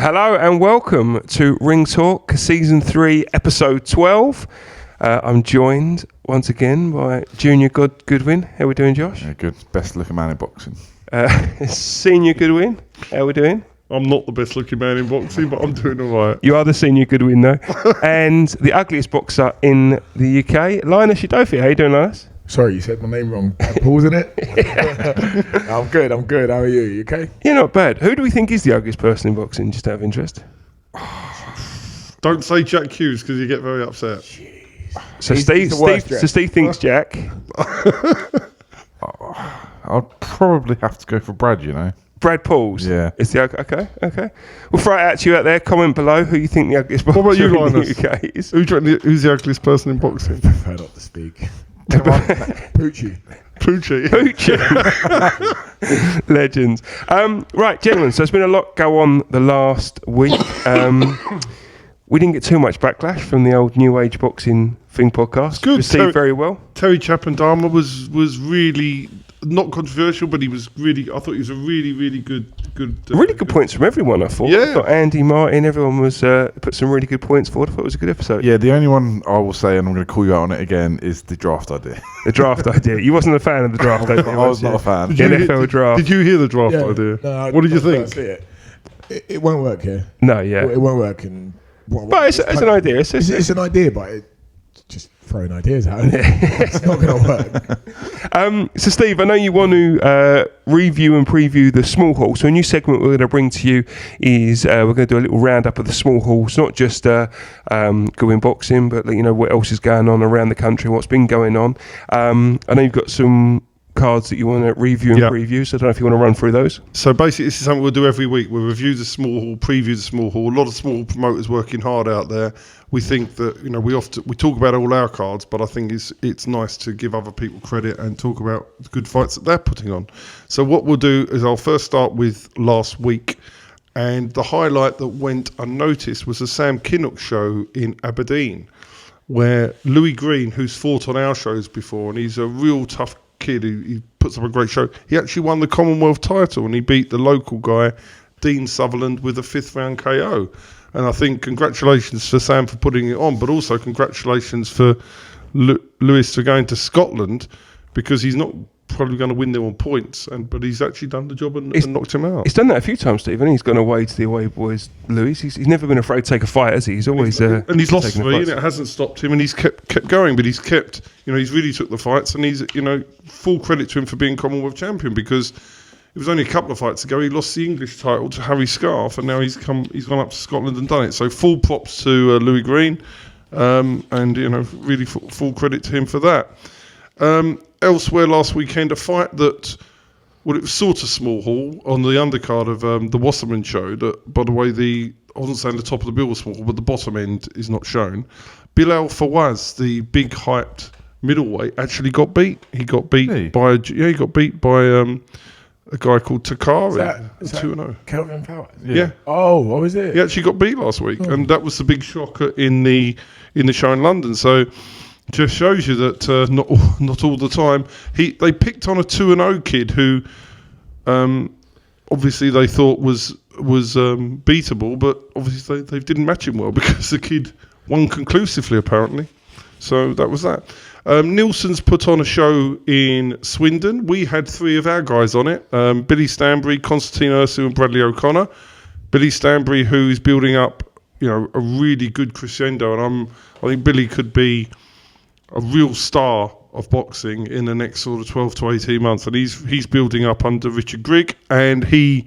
Hello and welcome to RingTalk, Season 3, Episode 12. I'm joined once again by Junior Goodwin. How are we doing, Josh? Yeah, good. Best looking man in boxing. Senior Goodwin. How are we doing? I'm not the best looking man in boxing, but I'm doing all right. You are the Senior Goodwin, though. And the ugliest boxer in the UK, LINUS UDOFIA. How you doing, LINUS? Sorry, you said my name wrong. Pausing it? I'm good. How are you? You okay? Yeah, not bad. Who do we think is the ugliest person in boxing, just out of interest? Don't say Jack Hughes because you get very upset. So Steve thinks Jack. I'd probably have to go for Brad, you know. Brad Pauls. Yeah. Is the okay. We'll throw it at you out there. Comment below who you think the ugliest boxer What about you, in the Linus? UK is. Who's the ugliest person in boxing? I prefer not to speak. Poochie. Legends. Right, gentlemen, so there's been a lot go on the last week. We didn't get too much backlash from the old New Age Boxing Thing podcast. Good. Received very well. Terry Chappendama was really not controversial, but I thought he was a really good. Really good points from everyone, I thought. Yeah. I thought Andy, Martin, everyone was put some really good points forward. I thought it was a good episode. Yeah, the only one I will say, and I'm going to call you out on it again, is the draft idea. The draft idea. You wasn't a fan of the draft idea. I was not a fan. The NFL draft. Did you hear the draft idea? No, what did you think? It won't work here. No, yeah. It won't work. But it's an idea. It's an idea, but just throwing ideas out. It's not going to work. So, Steve, I know you want to review and preview the small hall. So, a new segment we're going to bring to you is we're going to do a little roundup of the small halls, not just going boxing, but what else is going on around the country, what's been going on. I know you've got some cards that you want to review and preview, so I don't know if you want to run through those. So basically this is something we'll do every week. We'll review the small hall, preview the small hall. A lot of small promoters working hard out there. We think that we talk about all our cards, but I think it's nice to give other people credit and talk about the good fights that they're putting on. So what we'll do is I'll first start with last week, and the highlight that went unnoticed was the Sam Kinnock show in Aberdeen, where Louis Green, who's fought on our shows before, and he's a real tough kid, he puts up a great show. He actually won the Commonwealth title and he beat the local guy Dean Sutherland with a 5th round KO. And I think congratulations for Sam for putting it on, but also congratulations for Lewis for going to Scotland, because he's not probably going to win there on points, but he's actually done the job and knocked him out. He's done that a few times, Steve, and he's gone away to the away boys. Lewis, he's never been afraid to take a fight, has he? He's always and he's lost 3, and it hasn't stopped him, and he's kept going. But he's kept, he's really took the fights, and he's, full credit to him for being Commonwealth champion, because it was only a couple of fights ago he lost the English title to Harry Scarf, and now he's gone up to Scotland and done it. So full props to Louis Green, and really full credit to him for that. Elsewhere last weekend, a fight that, it was sort of small hall on the undercard of the Wasserman show. That, by the way, I wasn't saying the top of the bill was small, but the bottom end is not shown. Bilal Fawaz, the big hyped middleweight, actually got beat. He got beat by a guy called Takari. 2-0. Kelvin Fowler? Yeah. Oh, what was it? He actually got beat last week, and that was the big shocker in the show in London. So just shows you that not all the time. They picked on a 2-0 kid who obviously they thought was beatable, but obviously they didn't match him well, because the kid won conclusively apparently. So that was that. Nielsen's put on a show in Swindon. We had 3 of our guys on it. Billy Stanbury, Constantine Ursu and Bradley O'Connor. Billy Stanbury, who is building up a really good crescendo, and I think Billy could be a real star of boxing in the next sort of 12 to 18 months, and he's building up under Richard Grigg, and he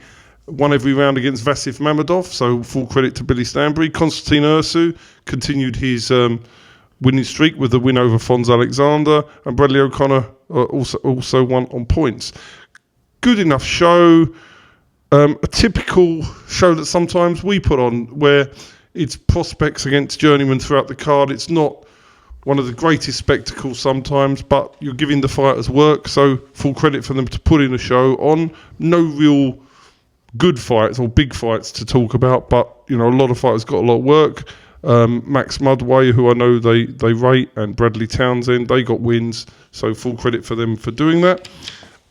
won every round against Vasif Mamadov, so full credit to Billy Stanbury. Constantine Ursu continued his winning streak with the win over Fons Alexander, and Bradley O'Connor also won on points. Good enough show, a typical show that sometimes we put on, where it's prospects against journeymen throughout the card. It's not one of the greatest spectacles sometimes, but you're giving the fighters work, so full credit for them to put in a show on. No real good fights or big fights to talk about, but a lot of fighters got a lot of work. Max Mudway, who I know they rate, and Bradley Townsend, they got wins, so full credit for them for doing that.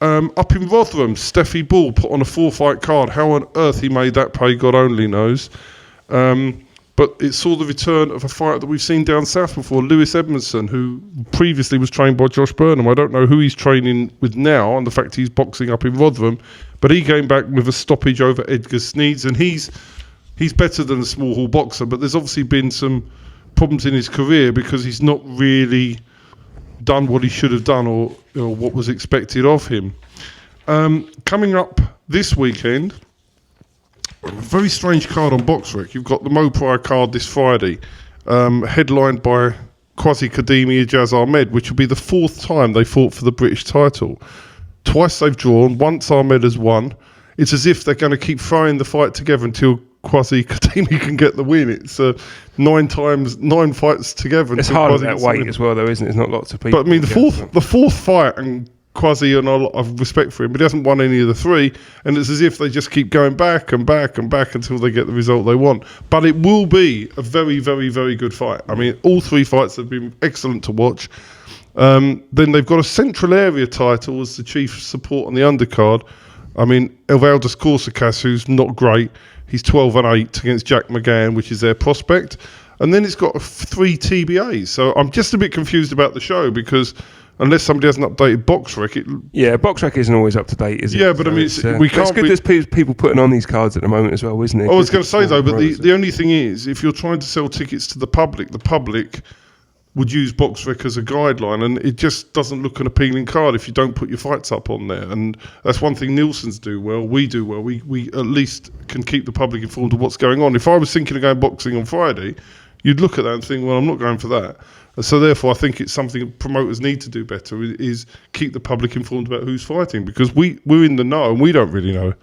Up in Rotherham, Steffi Bull put on a 4-fight card. How on earth he made that pay, God only knows. But it saw the return of a fighter that we've seen down south before, Lewis Edmondson, who previously was trained by Josh Burnham. I don't know who he's training with now, and the fact he's boxing up in Rotherham. But he came back with a stoppage over Edgar Sneeds, and he's better than a small hall boxer. But there's obviously been some problems in his career because he's not really done what he should have done or what was expected of him. Coming up this weekend, a very strange card on BoxRec. You've got the Mo Pryor card this Friday, headlined by Quasi Kadimi Ijaz Ahmed, which will be the 4th time they fought for the British title. Twice they've drawn, once Ahmed has won. It's as if they're going to keep throwing the fight together until Quasi Kadimi can get the win. It's 9 fights together. It's hard at that weight as well, though, isn't it? There's not lots of people. But I mean, the fourth fight, and Quasi, and a lot of respect for him, but he hasn't won any of the 3, and it's as if they just keep going back and back and back until they get the result they want. But it will be a very, very, very good fight. I mean, all 3 fights have been excellent to watch. Then they've got a Central Area title as the chief support on the undercard. I mean, Evaldas Korsakos, who's not great, he's 12-8 against Jack McGann, which is their prospect. And then it's got 3 TBAs. So I'm just a bit confused about the show because unless somebody hasn't updated BoxRec, BoxRec isn't always up to date, is it? Yeah, but so I mean, we can't. It's good there's people putting on these cards at the moment as well, isn't it? I was going to say though, but the only thing is, if you're trying to sell tickets to the public would use BoxRec as a guideline, and it just doesn't look an appealing card if you don't put your fights up on there. And that's one thing Nielsen's do well, we do well. We at least can keep the public informed of what's going on. If I was thinking of going boxing on Friday, you'd look at that and think, well, I'm not going for that. So therefore, I think it's something promoters need to do better, is keep the public informed about who's fighting, because we're in the know and we don't really know.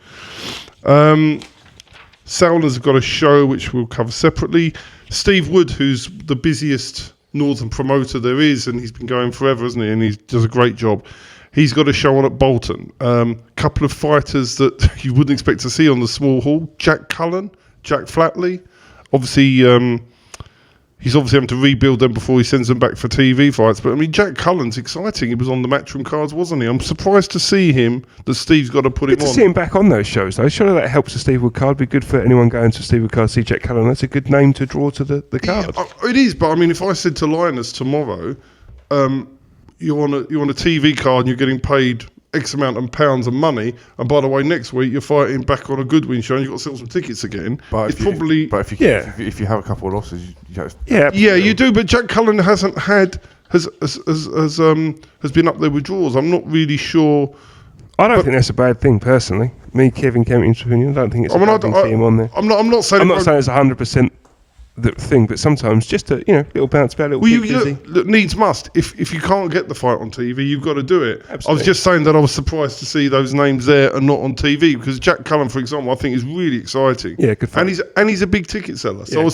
Sauna's got a show which we'll cover separately. Steve Wood, who's the busiest northern promoter there is, and he's been going forever, hasn't he? And he does a great job. He's got a show on at Bolton. Couple of fighters that you wouldn't expect to see on the small hall. Jack Cullen, Jack Flatley. Obviously, he's obviously having to rebuild them before he sends them back for TV fights. But I mean, Jack Cullen's exciting. He was on the Matchroom cards, wasn't he? I'm surprised to see him, that Steve's got to put him on. Good to see him back on those shows, though. Surely that helps the Steve Wood card. Be good for anyone going to Steve Wood card to see Jack Cullen. That's a good name to draw to the card. Yeah, it is, but I mean, if I said to LINUS tomorrow, you're on a TV card and you're getting paid X amount of pounds of money, and by the way, next week you're fighting back on a Goodwin show and you've got to sell some tickets again. But if you have a couple of losses, you do. But Jack Cullen has been up there with draws. I'm not really sure. I don't think that's a bad thing, personally. Me, Kevin Kempton's opinion, I don't think it's a bad thing to see him on there. I'm not saying it's 100% the thing, but sometimes just a little bounce back, a little bit busy. Look, needs must. If you can't get the fight on TV, you've got to do it. Absolutely. I was just saying that I was surprised to see those names there and not on TV, because Jack Cullen, for example, I think is really exciting. Yeah, good fight. And he's a big ticket seller. So Yeah, I was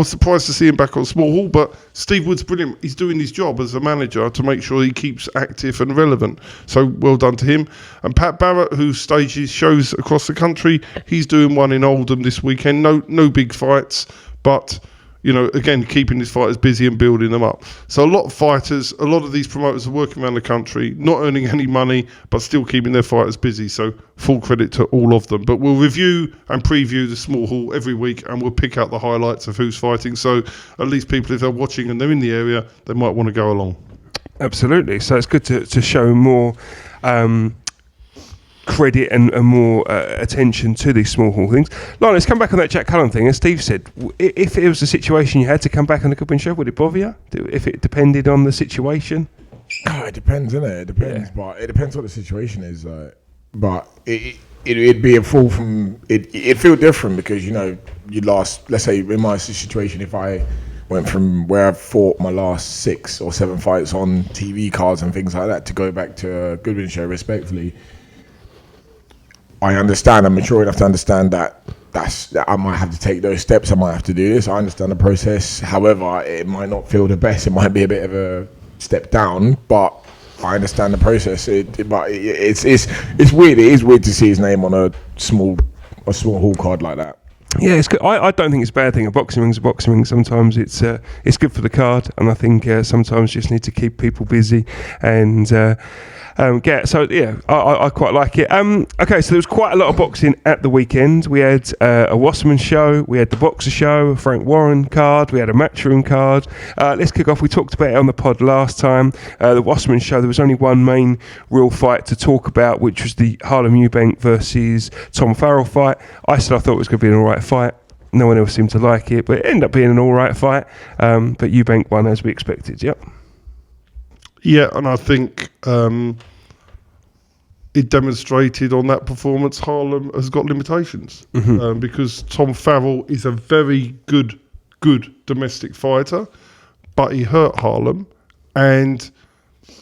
surprised to see him back on small hall. But Steve Wood's brilliant. He's doing his job as a manager to make sure he keeps active and relevant. So well done to him. And Pat Barrett, who stages shows across the country, he's doing one in Oldham this weekend. No big fights, but again, keeping his fighters busy and building them up. So a lot of fighters, a lot of these promoters are working around the country, not earning any money, but still keeping their fighters busy. So full credit to all of them. But we'll review and preview the small hall every week, and we'll pick out the highlights of who's fighting. So at least people, if they're watching and they're in the area, they might want to go along. Absolutely. So it's good to show more credit and more attention to these small hall things. Like, let's come back on that Jack Cullen thing. As Steve said, if it was a situation you had to come back on the Goodwin show, would it bother you? If it depended on the situation? It depends, innit? It depends, but it depends what the situation is. But it'd be a fall from... It'd feel different because, you lost... Let's say in my situation, if I went from where I've fought my last 6 or 7 fights on TV cards and things like that to go back to a Goodwin show, respectfully, I understand. I'm mature enough to understand that I might have to take those steps. I might have to do this. I understand the process. However, it might not feel the best. It might be a bit of a step down, but I understand the process. But it's weird. It is weird to see his name on a small hall card like that. Yeah, it's good. I don't think it's a bad thing. A boxing ring's a boxing ring. Sometimes it's good for the card, and I think sometimes you just need to keep people busy and. get. So yeah, I quite like it. Okay, so there was quite a lot of boxing at the weekend. We had a Wasserman show, we had the Boxer show, a Frank Warren card, we had a Matchroom card. Let's kick off. We talked about it on the pod last time. The Wasserman show, there was only one main real fight to talk about, which was the Harlem Eubank versus Tom Farrell fight. I thought it was going to be an alright fight. No one else seemed to like it, but it ended up being an alright fight. But Eubank won as we expected. Yep. Yeah, and I think it demonstrated on that performance Harlem has got limitations because Tom Farrell is a very good domestic fighter, but he hurt Harlem, and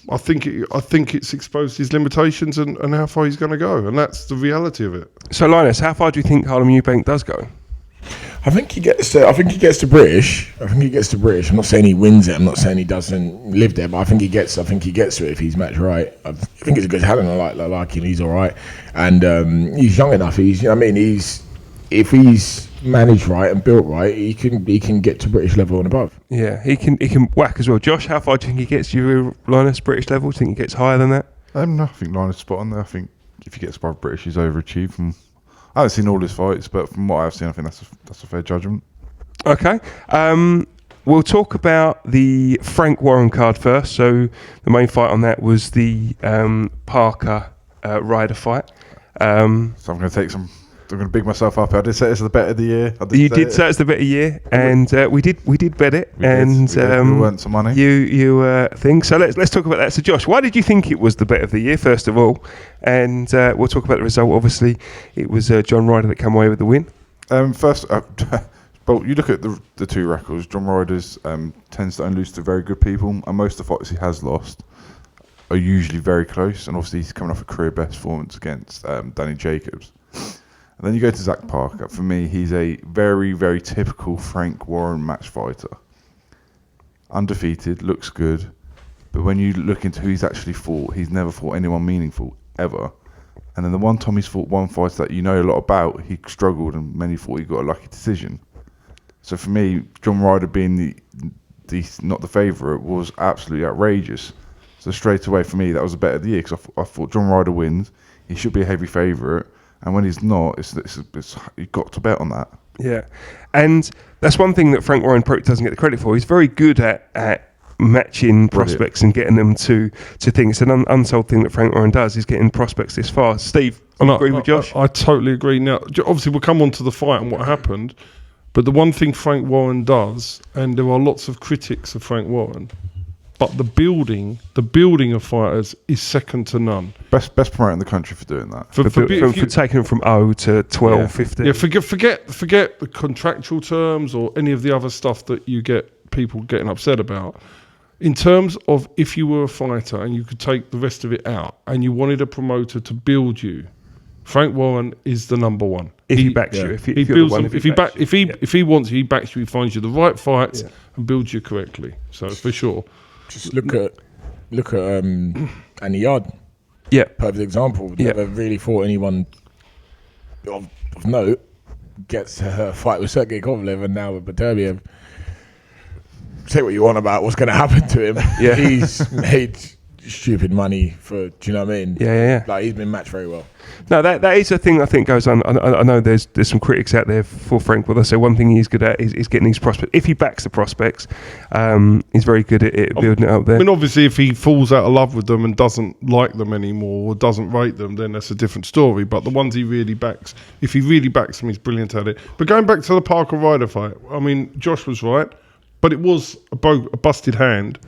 I think it's exposed his limitations and how far he's going to go, and that's the reality of it. So Linus, how far do you think Harlem Eubank does go? I think he gets to British. I'm not saying he wins it. I'm not saying he doesn't live there, but I think he gets to it if he's matched right. I think he's a good talent. I like him. He's all right, and he's young enough. If he's managed right and built right, he can get to British level and above. Yeah, he can whack as well. Josh, how far do you think he gets you, Linus, British level? Do you think he gets higher than that? No, I think Linus is spot on there. I think if he gets above British, he's overachieved. I haven't seen all his fights, but from what I've seen, I think that's a fair judgment. Okay. We'll talk about the Frank Warren card first. So the main fight on that was the Parker Ryder fight. So I'm going to big myself up. I did say it's the bet of the year. You did say it's the bet of the year, and we did bet it, we earned some money. You think so? Let's talk about that. So Josh, why did you think it was the bet of the year first of all? And we'll talk about the result. Obviously, it was John Ryder that came away with the win. First, well, you look at the two records. John Ryder's tends to only lose to very good people, and most of the fights he has lost are usually very close. And obviously, he's coming off a career best performance against Danny Jacobs. And then you go to Zach Parker. For me, he's a very, very typical Frank Warren match fighter. Undefeated, looks good, but when you look into who he's actually fought, he's never fought anyone meaningful, ever. And then the one time he's fought one fight that you know a lot about, he struggled, and many thought he got a lucky decision. So for me, John Ryder being the not the favourite was absolutely outrageous. So straight away for me, that was a bet of the year, because I thought John Ryder wins, he should be a heavy favourite. And when he's not, you've got to bet on that. Yeah, and that's one thing that Frank Warren probably doesn't get the credit for. He's very good at matching prospects and getting them to things. It's an unsold thing that Frank Warren does. He's getting prospects this far. Steve, you agree with Josh? I totally agree. Now, obviously, we'll come on to the fight and what happened. But the one thing Frank Warren does, and there are lots of critics of Frank Warren, but the building of fighters is second to none. Best promoter in the country for doing that. For taking them from 0 to 12, 15. Yeah, forget the contractual terms or any of the other stuff that you get people getting upset about. In terms of if you were a fighter and you could take the rest of it out and you wanted a promoter to build you, Frank Warren is the number one. If he backs you, if he wants you, he backs you. He finds you the right fights and builds you correctly. So for sure. Just look at Annie Yard. Yeah, perfect example. Never really fought anyone of note. Gets to her fight with Sergey Kovalev, and now with Batayev. Say what you want about what's going to happen to him. Yeah, he's made stupid money for. Do you know what I mean? Yeah. Like he's been matched very well. No, that is a thing I think goes on. I know there's some critics out there for Frank, but I say one thing he's good at is getting these prospects. If he backs the prospects, he's very good at building it up there. I mean, obviously, if he falls out of love with them and doesn't like them anymore or doesn't rate them, then that's a different story. But the ones he really backs, if he really backs them, he's brilliant at it. But going back to the Parker Ryder fight, I mean, Josh was right, but it was a busted hand.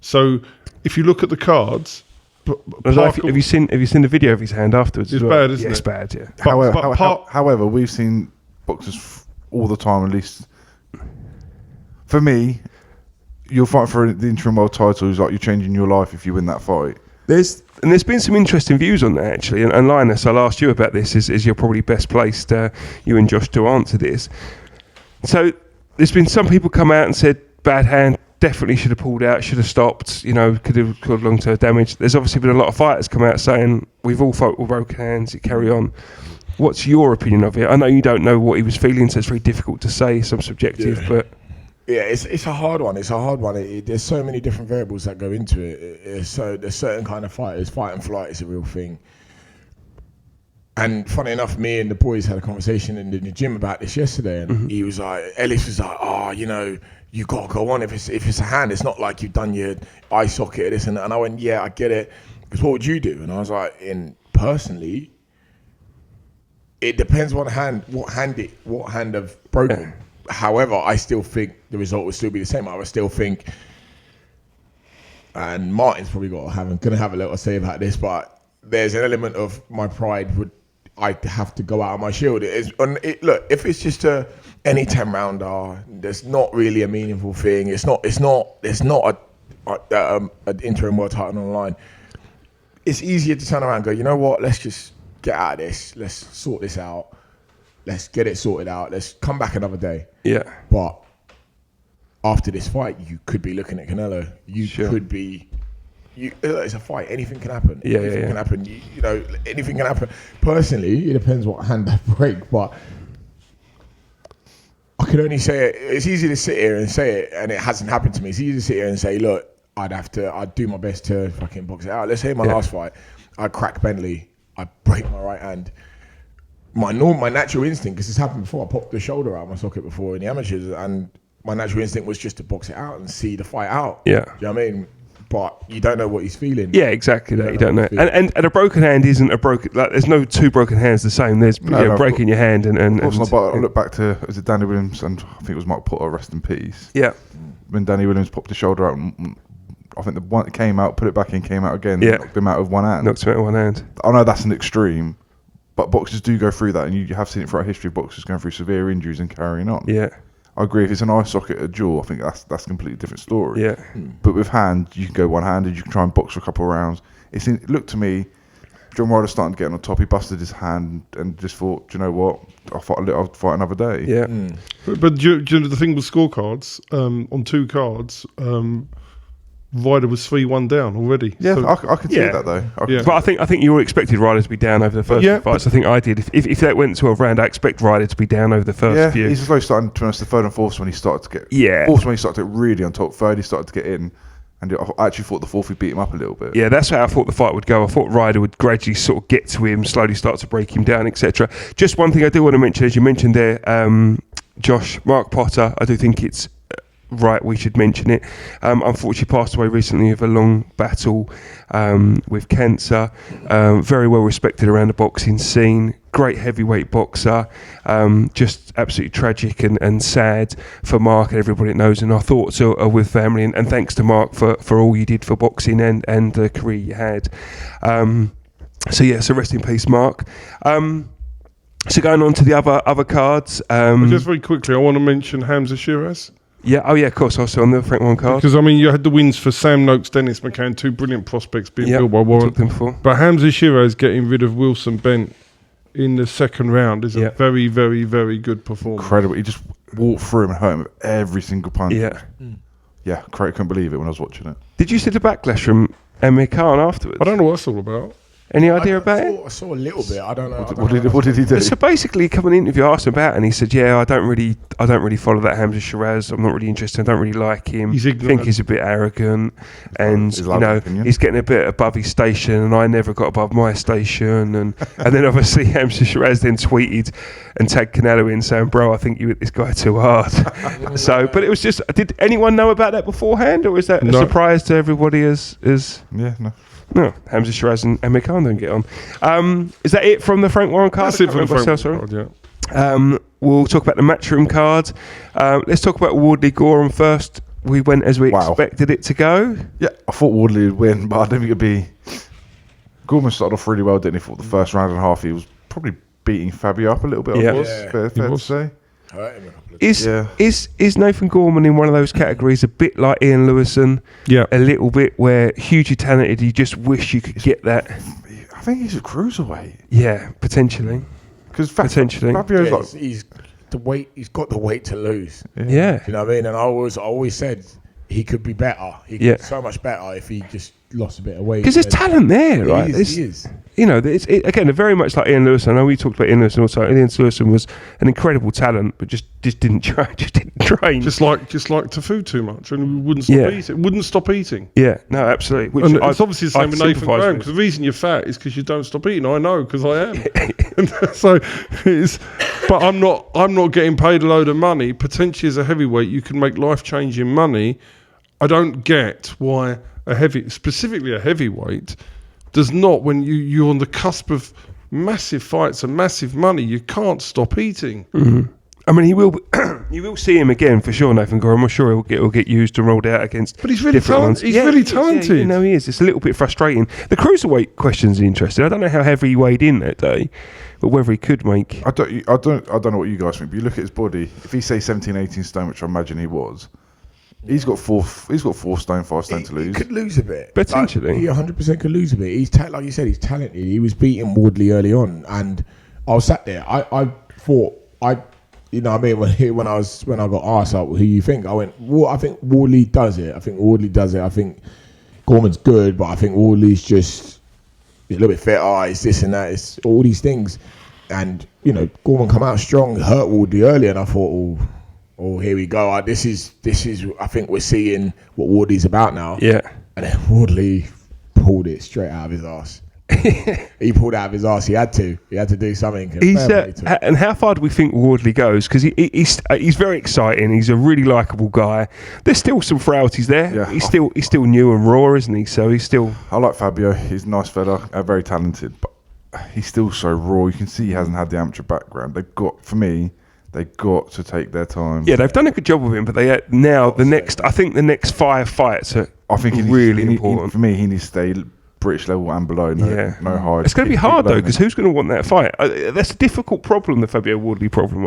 So if you look at the cards. Have you seen the video of his hand afterwards? It's bad, isn't it? It's bad, yeah. However, we've seen boxers all the time, at least. For me, you'll fight for the interim world title is like you're changing your life if you win that fight. There's been some interesting views on that, actually. And Linus, I'll ask you about this, as you're probably best placed, you and Josh, to answer this. So there's been some people come out and said, bad hand, definitely should have pulled out, should have stopped, could have caused long-term damage. There's obviously been a lot of fighters come out saying, we've all fought with broken hands, carry on. What's your opinion of it? I know you don't know what he was feeling, so it's very difficult to say, some subjective, but... Yeah, it's a hard one. It's a hard one. There's so many different variables that go into it. So there's certain kind of fighters. Fight and flight is a real thing. And funny enough, me and the boys had a conversation in the gym about this yesterday, and he was like, Ellis was like, "Oh, you know, you gotta go on. If it's a hand, it's not like you've done your eye socket or this and that." And I went, "Yeah, I get it. Because what would you do?" And I was like, personally, it depends what hand I've broken. Yeah. However, I still think the result would still be the same. I would still think, and Martin's probably gonna have a little say about this, but there's an element of my pride I have to go out of my shield. Look, if it's just any 10 rounder, there's not really a meaningful thing. There's not an interim world title on the line. It's easier to turn around and go, you know what? Let's just get out of this. Let's sort this out. Let's get it sorted out. Let's come back another day. Yeah. But after this fight, you could be looking at Canelo. Could be. It's a fight. Anything can happen. Anything can happen. You know, anything can happen. Personally, it depends what hand I break, but I can only say it. It's easy to sit here and say it, and it hasn't happened to me. It's easy to sit here and say, look, I'd do my best to fucking box it out. Let's say my last fight, I crack Bentley, I break my right hand. My natural instinct, because it's happened before, I popped the shoulder out of my socket before in the amateurs, and my natural instinct was just to box it out and see the fight out. Yeah. Do you know what I mean? But you don't know what he's feeling. Yeah, exactly that. You don't know. And a broken hand isn't a broken... Like, there's no two broken hands the same. There's breaking your hand and I look back to... Was it Danny Williams and I think it was Mark Potter, rest in peace. Yeah. When Danny Williams popped his shoulder out, I think the one came out, put it back in, came out again, knocked him out with one hand. Knocked him out with one hand. I know that's an extreme, but boxers do go through that, and you have seen it throughout history of boxers going through severe injuries and carrying on. Yeah. I agree. If it's an eye socket, a jaw, I think that's a completely different story. Yeah. But with hand, you can go one-handed. You can try and box for a couple of rounds. Look to me, John Ryder's starting to get on top. He busted his hand and just thought, do you know what? I'll fight another day. Yeah. But do you know, the thing with scorecards, on 2 cards, Ryder was 3-1 down already. Yeah, so, I could see that though. But I think you all expected Ryder to be down over the first few fights. I think I did. If that went to a round, I expect Ryder to be down over the first few. He's slowly starting to the third and fourth when he started to get. Yeah. Fourth when he started to get really on top. Third he started to get in, and I actually thought the fourth would beat him up a little bit. Yeah, that's how I thought the fight would go. I thought Ryder would gradually sort of get to him, slowly start to break him down, etc. Just one thing I do want to mention, as you mentioned there, Josh, Mark Potter. I do think it's right, we should mention it. Unfortunately passed away recently with a long battle with cancer. Very well respected around the boxing scene. Great heavyweight boxer. Just absolutely tragic and sad for Mark and everybody that knows. And our thoughts are with family. And thanks to Mark for all you did for boxing and the career you had. So rest in peace, Mark. So going on to the other cards. Just very quickly, I want to mention Hamzah Sheeraz. Yeah, of course, also on the Frank 1 card. Because, I mean, you had the wins for Sam Noakes, Dennis McCann, 2 brilliant prospects being built by Warren. But Hamzah Sheeraz getting rid of Wilson Bent in the second round is a very, very, very good performance. Incredible. He just walked through him and hurt him with every single punch. Yeah. Yeah, I couldn't believe it when I was watching it. Did you see the backlash from Amir Khan afterwards? I don't know what that's all about. Any idea about it? I saw a little bit. I don't know. What did he do? So basically, he come on an interview, asked him about it, and he said, "Yeah, I don't really follow that Hamzah Sheeraz. I'm not really interested. I don't really like him. I think he's a bit arrogant, and he's getting a bit above his station, and I never got above my station." And then obviously Hamzah Sheeraz then tweeted and tagged Canelo in saying, "Bro, I think you hit this guy too hard." But it was just. Did anyone know about that beforehand, or is that a surprise to everybody? No, Hamzah Sheeraz and Amir Khan don't get on. Is that it from the Frank Warren card? That's it from the Frank Warren card, we'll talk about the Matchroom card. Let's talk about Wardley Gorman first. We went as we expected it to go. Yeah, I thought Wardley would win, but I didn't think it'd be... Gorman started off really well, didn't he? Thought the first round and a half, he was probably beating Fabio up a little bit. Fair to say. Is Nathan Gorman in one of those categories a bit like Ian Lewison? Yeah, a little bit, where hugely talented, you just wish you could get that. I think he's a cruiserweight. Yeah, potentially. Because Fabio's he's got the weight to lose. Yeah. You know what I mean? And I always said he could be better. He could be so much better if he just lost a bit of weight. Because there's talent there, right? He is. You know, again, they're very much like Ian Lewis. I know we talked about Ian Lewis and also Ian Lewis was an incredible talent, but just didn't train. Just like to food too much, and wouldn't stop eating. Wouldn't stop eating. Yeah, no, absolutely. And it's obviously the same with Nathan Gorman, because the reason you're fat is because you don't stop eating. I know, because I am. So but I'm not getting paid a load of money. Potentially as a heavyweight, you can make life-changing money. I don't get why specifically a heavyweight, does not, when you're on the cusp of massive fights and massive money, you can't stop eating. Mm-hmm. I mean, you will see him again for sure, Nathan Gorman. I'm sure he'll get used and rolled out against. But he's really talented. He's really talented. Yeah, you know, he is. It's a little bit frustrating. The cruiserweight question's interesting. I don't know how heavy he weighed in that day, but whether he could make. I don't know what you guys think, but you look at his body. If he say 17, 18 stone, which I imagine he was. He's got 4 stone, 5 stone to lose. He could lose a bit. Potentially. He 100% could lose a bit. He's like you said, he's talented. He was beating Wardley early on, and I was sat there. I thought, you know what I mean, when I got asked, like, who you think? I went, well, I think Wardley does it. I think Gorman's good, but I think Wardley's just a little bit fitter. It's this and that. It's all these things. And, you know, Gorman come out strong, hurt Wardley early, and I thought, oh, here we go. This is. I think we're seeing what Wardley's about now. Yeah. And then Wardley pulled it straight out of his ass. He pulled out of his ass. He had to do something. And how far do we think Wardley goes? Because he's very exciting. He's a really likable guy. There's still some frailties there. Yeah. He's still new and raw, isn't he? So he's still. I like Fabio. He's a nice fella, very talented, but he's still so raw. You can see he hasn't had the amateur background. They've got to take their time. Yeah, they've done a good job with him, but I think the next 5 fights are really important. For me, he needs to stay British level and below. No hard. It's going to be hard though, because who's going to want that fight? That's a difficult problem. The Fabio Wardley problem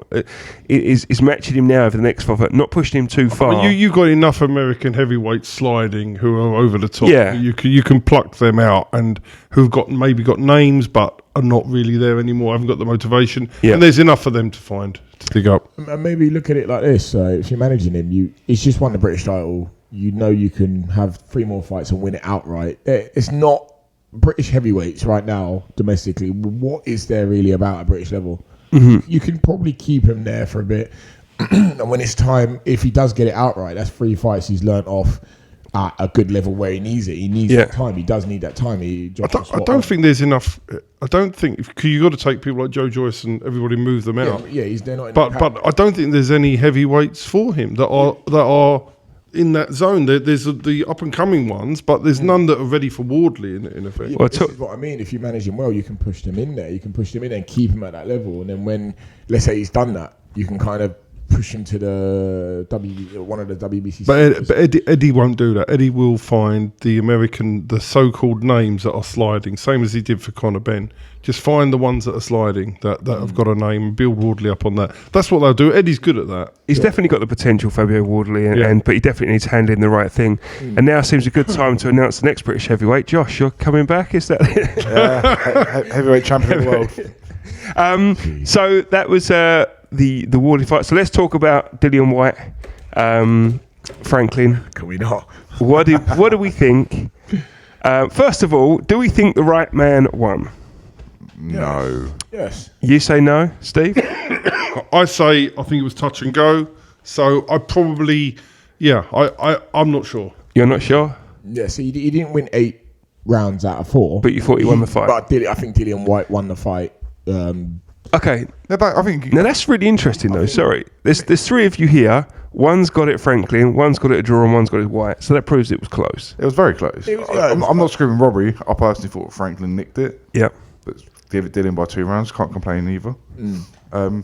is matching him now over the next 5 fights, not pushing him too far. You got enough American heavyweights sliding who are over the top. Yeah. You can pluck them out, and who've maybe got names but are not really there anymore. Haven't got the motivation. Yeah. And there's enough for them to find to dig up. And maybe look at it like this: if you're managing him, he's just won the British title. You know you can have 3 more fights and win it outright. It's not British heavyweights right now domestically. What is there really about at British level? Mm-hmm. You can probably keep him there for a bit. And when it's time, if he does get it outright, that's 3 fights he's learnt off at a good level where he needs it. He needs that time. He does need that time. I don't think there's enough. I don't think, because you've got to take people like Joe Joyce and everybody move them out. Yeah, they're not. But I don't think there's any heavyweights for him that are in that zone. There's the up and coming ones, but there's none that are ready for Wardley in effect. Yeah, this is what I mean. If you manage him well, you can push them in there. You can push them in and keep him at that level. And then when, let's say he's done that, you can kind of push him to one of the WBC. But Eddie won't do that. Eddie will find the so-called names that are sliding, same as he did for Conor Benn. Just find the ones that are sliding that have got a name and build Wardley up on that. That's what they'll do. Eddie's good at that. He's definitely got the potential, Fabio Wardley, but he definitely needs handling the right thing. And now seems a good time to announce the next British heavyweight. Josh, you're coming back, is that? Heavyweight champion of the world. So that was the Wardley fight. So let's talk about Dillian Whyte, Franklyn. Can we not? What do we think? First of all, do we think the right man won? No. Yes. You say no, Steve? I think it was touch and go. So I probably, I'm not sure. You're not sure? Yeah, so he didn't win 8 rounds out of 4. But you thought he won the fight? But I think Dillian Whyte won the fight. Okay. I think. Now that's really interesting though. Sorry. There's 3 of you here. One's got it Franklyn, one's got it a draw, and one's got it Whyte. So that proves it was close. It was very close. I'm not screaming robbery. I personally thought Franklyn nicked it. Yeah. But gave it Dillian by 2 rounds. Can't complain either.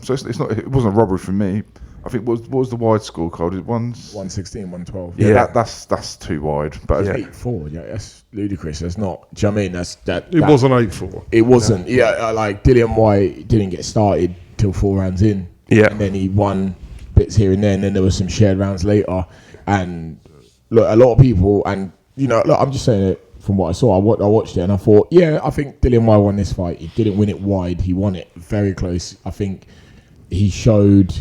So it's not. It wasn't a robbery for me. I think what was the wide scorecard? It 116, 112. Yeah, that's too wide. But 8-4. Yeah, that's ludicrous. That's not. Do you know what I mean? It wasn't 8-4. It wasn't. Yeah, like Dillian Whyte didn't get started till 4 rounds in. Yeah, and then he won bits here and there, and then there was some shared rounds later. And look, a lot of people, and look, I'm just saying it from what I saw. I watched it and I thought, I think Dillian Whyte won this fight. He didn't win it wide. He won it very close. I think he showed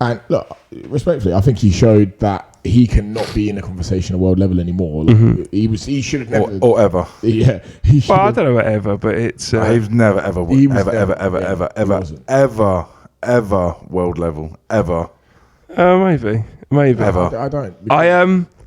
And look, respectfully, I think he showed that he cannot be in the conversation at world level anymore. Like, he should have never, or ever. Yeah, he should. Well, I don't know whatever, but it's He's never ever He was never- ever world level ever. maybe. Ever. I don't. I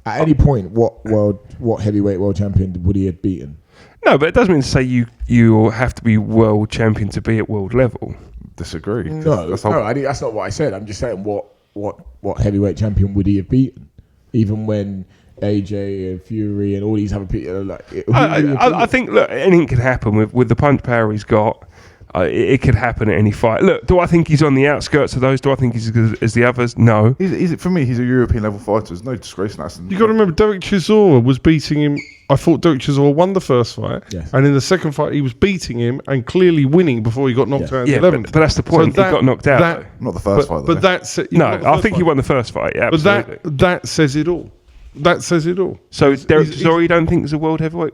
At any point, what heavyweight world champion would he have beaten? No, but it doesn't mean to say you have to be world champion to be at world level. Disagree. That's not what I said. I'm just saying what heavyweight champion would he have beaten? Even when AJ and Fury and all these other people are like, I think look, anything could happen with the punch power he's got. It could happen at any fight. Look, do I think he's on the outskirts of those? Do I think he's as good as the others? No. For me, he's a European level fighter. There's no disgrace in that. You got to remember, Derek Chisora was beating him. I thought Derek Chisora won the first fight, Yes. and in the second fight he was beating him and clearly winning before he got knocked out in the 11th. But that's the point. So he got knocked out. though. Not the first fight, though. But that's I think he won the first fight. Yeah, But absolutely. that says it all. That says it all. So Derek Chisora, you don't think is a world heavyweight?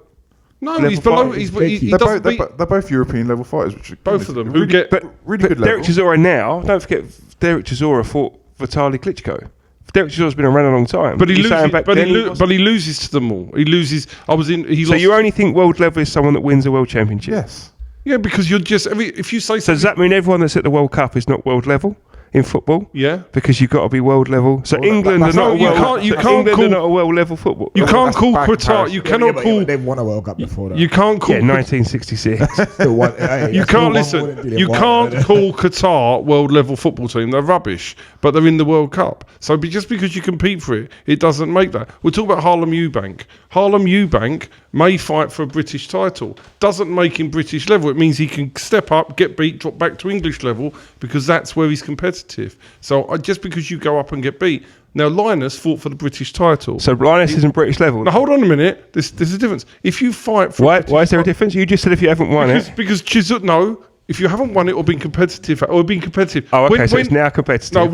No, level he's below. fighter. He they're, doesn't both, beat they're both European level fighters. Which both of them. really, Who get really good Derek level. Chisora now, don't forget, Derek Chisora fought Vitaly Klitschko. Derek Chisora's been around a long time. But he You're saying loses. back But then he, wasn't? but he loses to them all. He loses. I was in. He So lost. you only think world level is someone that wins a world championship? Yes. Yeah, because you're just. If you say So does that mean everyone that's at the World Cup is not world level in football? Yeah. Because you've got to be world level. So England are that's not a not- world. you so can't England call- are not a world level football. you can't that's call bad Qatar. comparison. You cannot call. They've won a World Cup before that. You can't call. Yeah, 1966. Still won, You can't listen. You can't call Qatar world level football team. They're rubbish, but they're in the World Cup. So just because you compete for it, it doesn't make that. We're talking about Harlem Eubank. Harlem Eubank may fight for a British title. Doesn't make him British level. It means he can step up, get beat, drop back to English level because that's where he's competitive. So just because you go up and get beat. Now LINUS fought for the British title. So LINUS isn't British level. Now hold on a minute. There's a difference. If you fight for Why is there a difference? You just said if you haven't won it. because Chisora, no, if you haven't won it or been competitive, Oh, okay. So it's now competitive. No,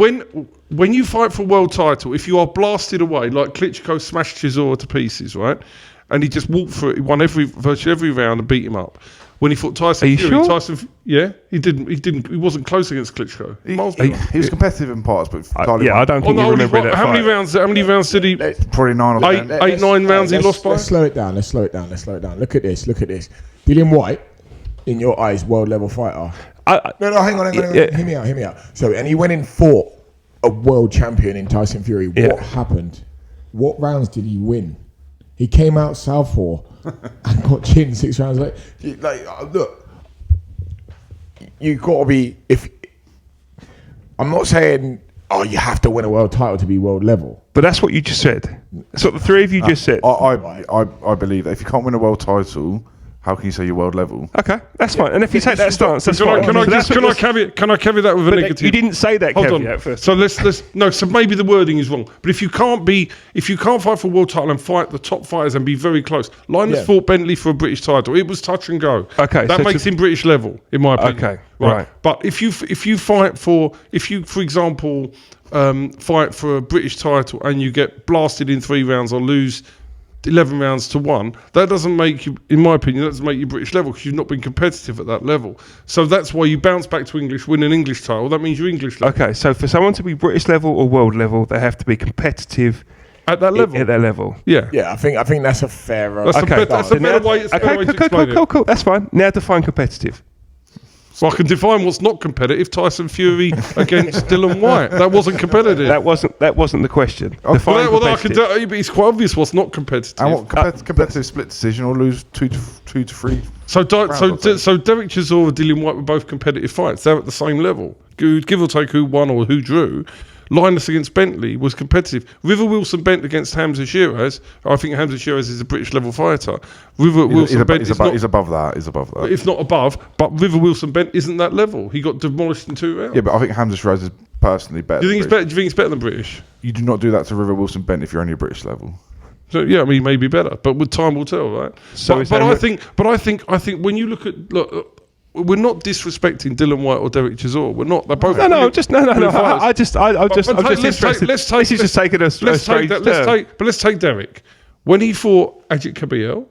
when you fight for a world title, if you are blasted away like Klitschko smashed Chisora to pieces, right, and he just walked through it, he won virtually every round and beat him up. When he fought Tyson Are you Fury, sure? He didn't. He wasn't close against Klitschko. He was competitive in parts, but Charlie I won. don't think you remember that how fight. many rounds? How many rounds did he? Probably 9 or 10. Eight, 9 rounds he lost by. Let's slow it down. Let's slow it down. Look at this. Dillian Whyte, in your eyes, world level fighter. No, hang on. Yeah. Hear me out. So, and he went and fought a world champion in Tyson Fury. Yeah. What happened? What rounds did he win? He came out southpaw and got chinned 6 rounds later. Look, you got to be. I'm not saying, you have to win a world title to be world level. But that's what you just said. That's what the three of you just said. I believe that if you can't win a world title, how can you say you're world level? Okay, that's fine. And if you take that stance, that's fine. Can I caveat that with a negative? You didn't say that Hold caveat on. first. So so maybe the wording is wrong. But if you can't fight for a world title and fight the top fighters and be very close, LINUS fought Bentley for a British title. It was touch and go. Okay, that so makes him British level, in my opinion. Okay, right. But if you fight for, for example, fight for a British title and you get blasted in 3 rounds or lose 11 rounds to 1, that doesn't make you, in my opinion, that doesn't make you British level because you've not been competitive at that level. So that's why you bounce back to English, win an English title. That means you're English level. Okay, so for someone to be British level or world level, they have to be competitive At that level. At that level. Yeah. Yeah, I think that's a fair. That's a Okay, better way to explain it. Cool. That's fine. Now define competitive. So I can define what's not competitive. Tyson Fury against Dillian Whyte. That wasn't competitive. That wasn't the question. Define competitive. It's quite obvious what's not competitive. And what competitive split decision or lose 2 to 3? So Derek Chisora and Dillian Whyte were both competitive fights. They're at the same level. Give or take who won or who drew. LINUS against Bentley was competitive. River Wilson Bent against Hamzah Sheeraz. I think Hamzah Sheeraz is a British level fighter. River Wilson Bent He's above that. If not above, but River Wilson Bent isn't that level. He got demolished in 2 rounds. Yeah, but I think Hamzah Sheeraz is personally better. Do you think it's better than British? You do not do that to River Wilson Bent if you're only a British level. So yeah, I mean, he may be better, but with time will tell, right? So I think when you look at we're not disrespecting Dillian Whyte or Derek Chisora. We're not. They're both. No. I'm just Let's interested. This is just taking us. Let's take Derek. When he fought Ajit Kabiel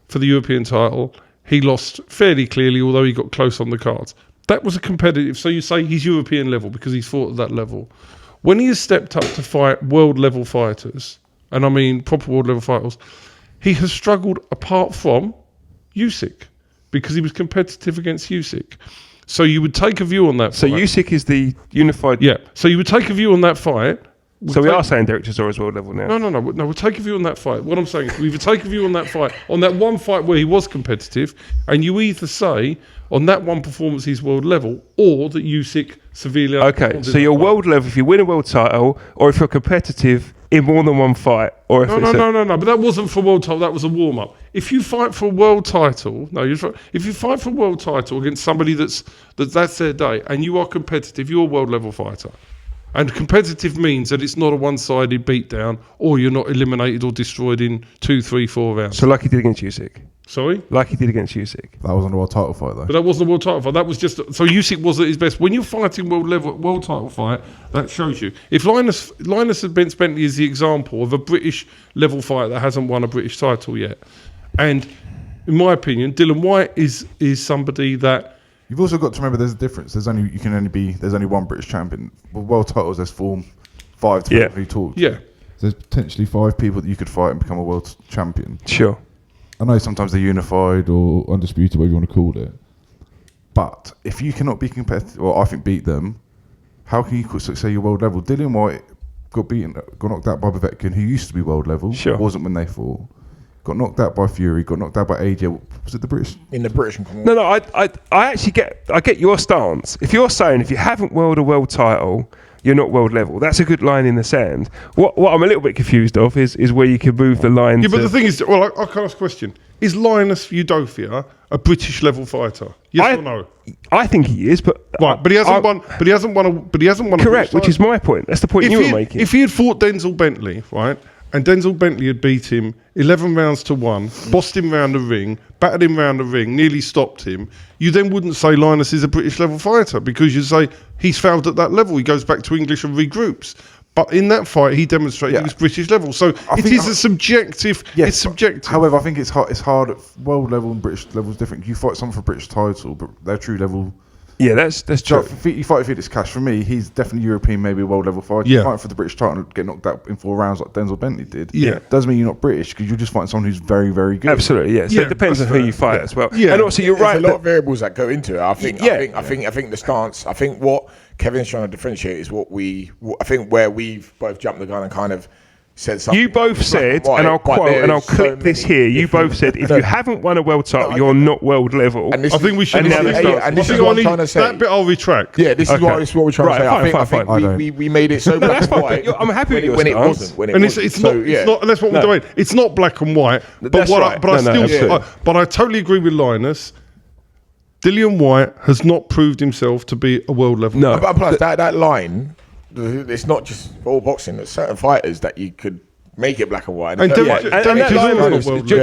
for the European title, he lost fairly clearly, although he got close on the cards. That was a competitive. So you say he's European level because he's fought at that level. when he has stepped up to fight world level fighters, and I mean proper world level fighters, he has struggled apart from Usyk because he was competitive against Usyk. So you would take a view on that So fight. Usyk is the unified. Yeah. So you would take a view on that fight. So we are saying Derek Chisora's world level now. No. We'll take a view on that fight. What I'm saying is we would take a view on that fight, on that one fight where he was competitive, and you either say on that one performance he's world level, or that Usyk severely. Okay, so you're world level if you win a world title, or if you're competitive in more than one fight, or if No. But that wasn't for world title. That was a warm up. If you fight for a world title, if you fight for a world title against somebody that's their day, and you are competitive, you're a world level fighter. And competitive means that it's not a one-sided beatdown, or you're not eliminated or destroyed in 2, 3, 4 rounds. So like he did against Usyk. Sorry? Like he did against Usyk. That wasn't a world title fight though. But that wasn't a world title fight. That was just so Usyk was at his best. When you're fighting world title fight, that shows you. If Linus had Bentley is the example of a British level fighter that hasn't won a British title yet, and in my opinion, Dillian Whyte is somebody that. You've also got to remember there's a difference. There's only one British champion. With world titles, there's 5 to who talk. Yeah. There's potentially 5 people that you could fight and become a world champion. Sure. I know sometimes they're unified or undisputed, whatever you want to call it. But if you cannot be competitive, or I think beat them, how can you say you're world level? Dillian Whyte got knocked out by Povetkin, who used to be world level. Sure. Wasn't when they fought. Got knocked out by Fury. Got knocked out by AJ. Was it the British? In the British. No. I actually get your stance. If you're saying if you haven't won a world title, you're not world level. That's a good line in the sand. What I'm a little bit confused of is where you can move the line. Yeah, but the thing is, well, I can ask a question. Is Linus Udofia a British level fighter? Yes or no? I think he is, but Right, but he hasn't won. But he hasn't won. A correct, British which is my point. That's the point you were making. If he had fought Denzel Bentley, right, and Denzel Bentley had beat him 11 rounds to 1, bossed him round the ring, battered him round the ring, nearly stopped him, you then wouldn't say Linus is a British level fighter because you'd say he's failed at that level. He goes back to English and regroups. But in that fight, he demonstrated he was British level. So it is a subjective. Yes, it's subjective. However, I think it's hard. It's hard. World level and British level is different. You fight someone for a British title, but their true level. Yeah, that's true. You fight Felix Cash. For me, he's definitely European, maybe a world level fighter. Yeah. You fight for the British title and get knocked out in 4 rounds like Denzel Bentley did. Yeah. Doesn't mean you're not British because you're just fighting someone who's very, very good. Absolutely, yeah. So it depends on who you fight as well. Yeah. And also, you're right. There's a lot of variables that go into it. I think the stance. I think what Kevin's trying to differentiate is I think where we've both jumped the gun and kind of said something. You both said, and I'll quote, and I'll clip this here. You both said, if you haven't won a world title, you're not world level. I think we should. And this is what I'm trying to say. That bit I'll retract. Yeah, this is what we're trying to say. I think we made it so black and white. I'm happy with your when it stance. wasn't. And it's not. And that's what we're doing. It's not black and white. But I totally agree with Linus. Dillian Whyte has not proved himself to be a world level. No, but plus that line. It's not just for all boxing. There's certain fighters that you could make it black and white.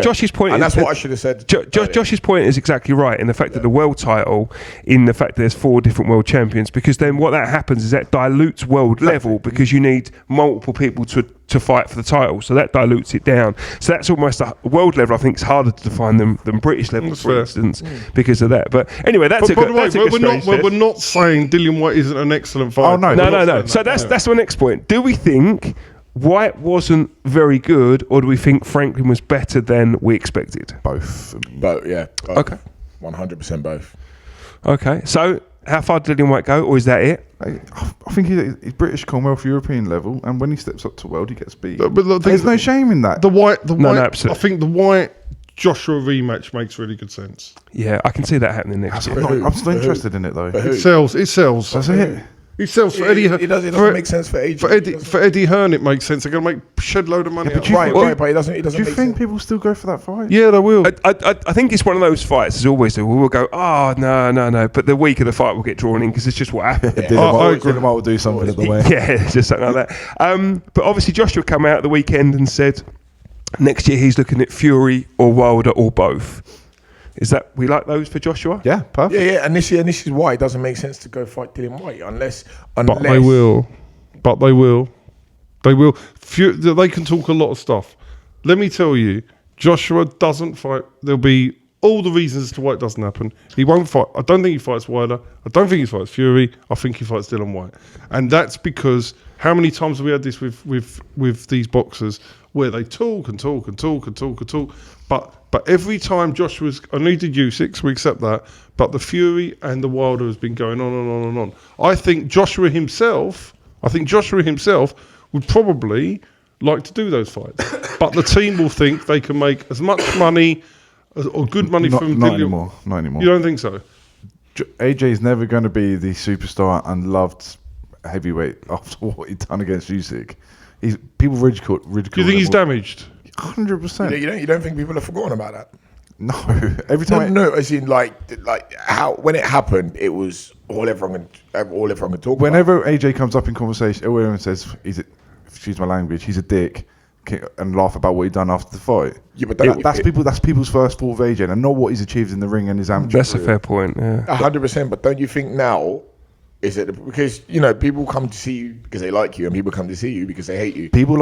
Josh's point, and that's what I should have said. Josh's point is exactly right in the fact that the world title, in the fact that there's 4 different world champions, because then what that happens is that dilutes world level because you need multiple people to fight for the title, so that dilutes it down. So that's almost a world level. I think it's harder to define than British level, for instance, because of that. But anyway, we're not saying Dillian Whyte isn't an excellent fighter. Oh no. So that's my next point. Do we think Whyte wasn't very good, or do we think Franklyn was better than we expected? Both. Both, yeah. Both. Okay. 100% both. Okay. So how far did Dillian Whyte go, or is that it? I think he's British Commonwealth European level, and when he steps up to world, he gets beat. But there's no shame in that. The Whyte. Absolutely. I think the Whyte Joshua rematch makes really good sense. Yeah, I can see that happening next year. I'm still interested in it though. It sells. That's it. It sells for Eddie. It doesn't make sense for AJ. For Eddie Hearn, it makes sense. They're going to make shed load of money. But it doesn't. Do you think people still go for that fight? Yeah, they will. I think it's one of those fights, as always do. We'll go, no. But the week of the fight will get drawn in because it's just what happened. Dillian Whyte will do something at the way. Yeah, just something like that. But obviously, Joshua come out at the weekend and said next year he's looking at Fury or Wilder or both. Is that we like those for Joshua? Yeah, perfect. Yeah, and this is why it doesn't make sense to go fight Dillian Whyte unless. But they will. They will. They can talk a lot of stuff. Let me tell you, Joshua doesn't fight. There'll be all the reasons as to why it doesn't happen. He won't fight. I don't think he fights Wilder. I don't think he fights Fury. I think he fights Dillian Whyte. And that's because how many times have we had this with these boxers where they talk and talk and talk and talk and talk, but every time Joshua's, I needed Usyk, we accept that, but the Fury and the Wilder has been going on and on and on. I think Joshua himself would probably like to do those fights, but the team will think they can make as much money or good money from not Dillian. Not anymore. You don't think so? AJ is never going to be the superstar and loved heavyweight after what he'd done against Usyk. People ridicule. Do you think he's damaged? 100%. You don't think people have forgotten about that? No. Every time. No. As in, like how when it happened, it was all everyone could talk Whenever AJ comes up in conversation, everyone says, excuse my language, he's a dick, and laugh about what he'd done after the fight. Yeah, but that's people's first thought of AJ, and not what he's achieved in the ring and his amateur That's career. a fair point. Yeah. 100%. But don't you think now? Is it because people come to see you because they like you, and people come to see you because they hate you? People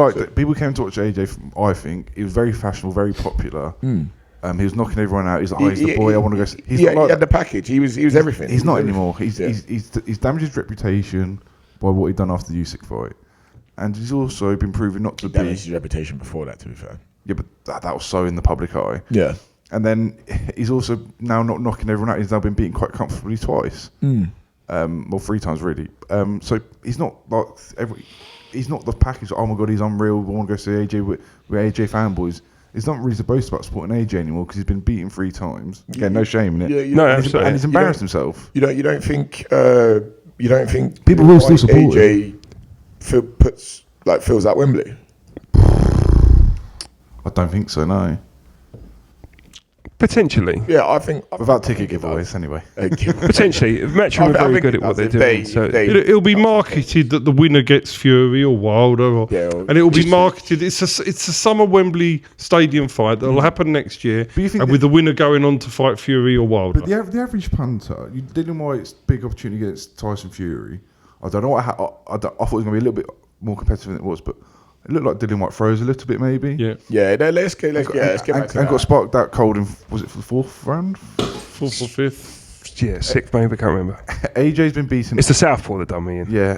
came to watch AJ. I think he was very fashionable, very popular. He was knocking everyone out. He's like, he's the boy. I want to go. He had the package. He was everything. He's not anymore. He's damaged his reputation by what he'd done after the Usyk fight, and he's also been proven not to be. Damaged his reputation before that, to be fair. Yeah, but that was so in the public eye. Yeah. And then he's also now not knocking everyone out. He's now been beaten quite comfortably twice. Well, 3 times really. So he's not like he's not the package. Oh my god, he's unreal. We want to go see AJ. We're AJ fanboys. He's not really supposed to about supporting AJ anymore because he's been beaten 3 times. Again, no shame in it. No, absolutely. And he's embarrassed himself. You don't think People will still support AJ feels at Wembley? I don't think so. No. Potentially. Yeah, I think Without ticket giveaways, anyway. Potentially. Matchroom are very good at what they're doing. So It'll be marketed that the winner gets Fury or Wilder, and it'll be marketed. It's a summer Wembley Stadium fight that'll happen next year, and with the winner going on to fight Fury or Wilder. But the average punter, Dillian Whyte's big opportunity against Tyson Fury. I don't know what I thought it was going to be a little bit more competitive than it was, but it looked like Dillian Whyte froze a little bit, maybe. Yeah. Let's get back to that. And got sparked out cold in, was it for the 4th round? 4th or 5th? yeah, 6th maybe, I can't remember. AJ's been beaten. It's the Southpaw that done me in. Yeah,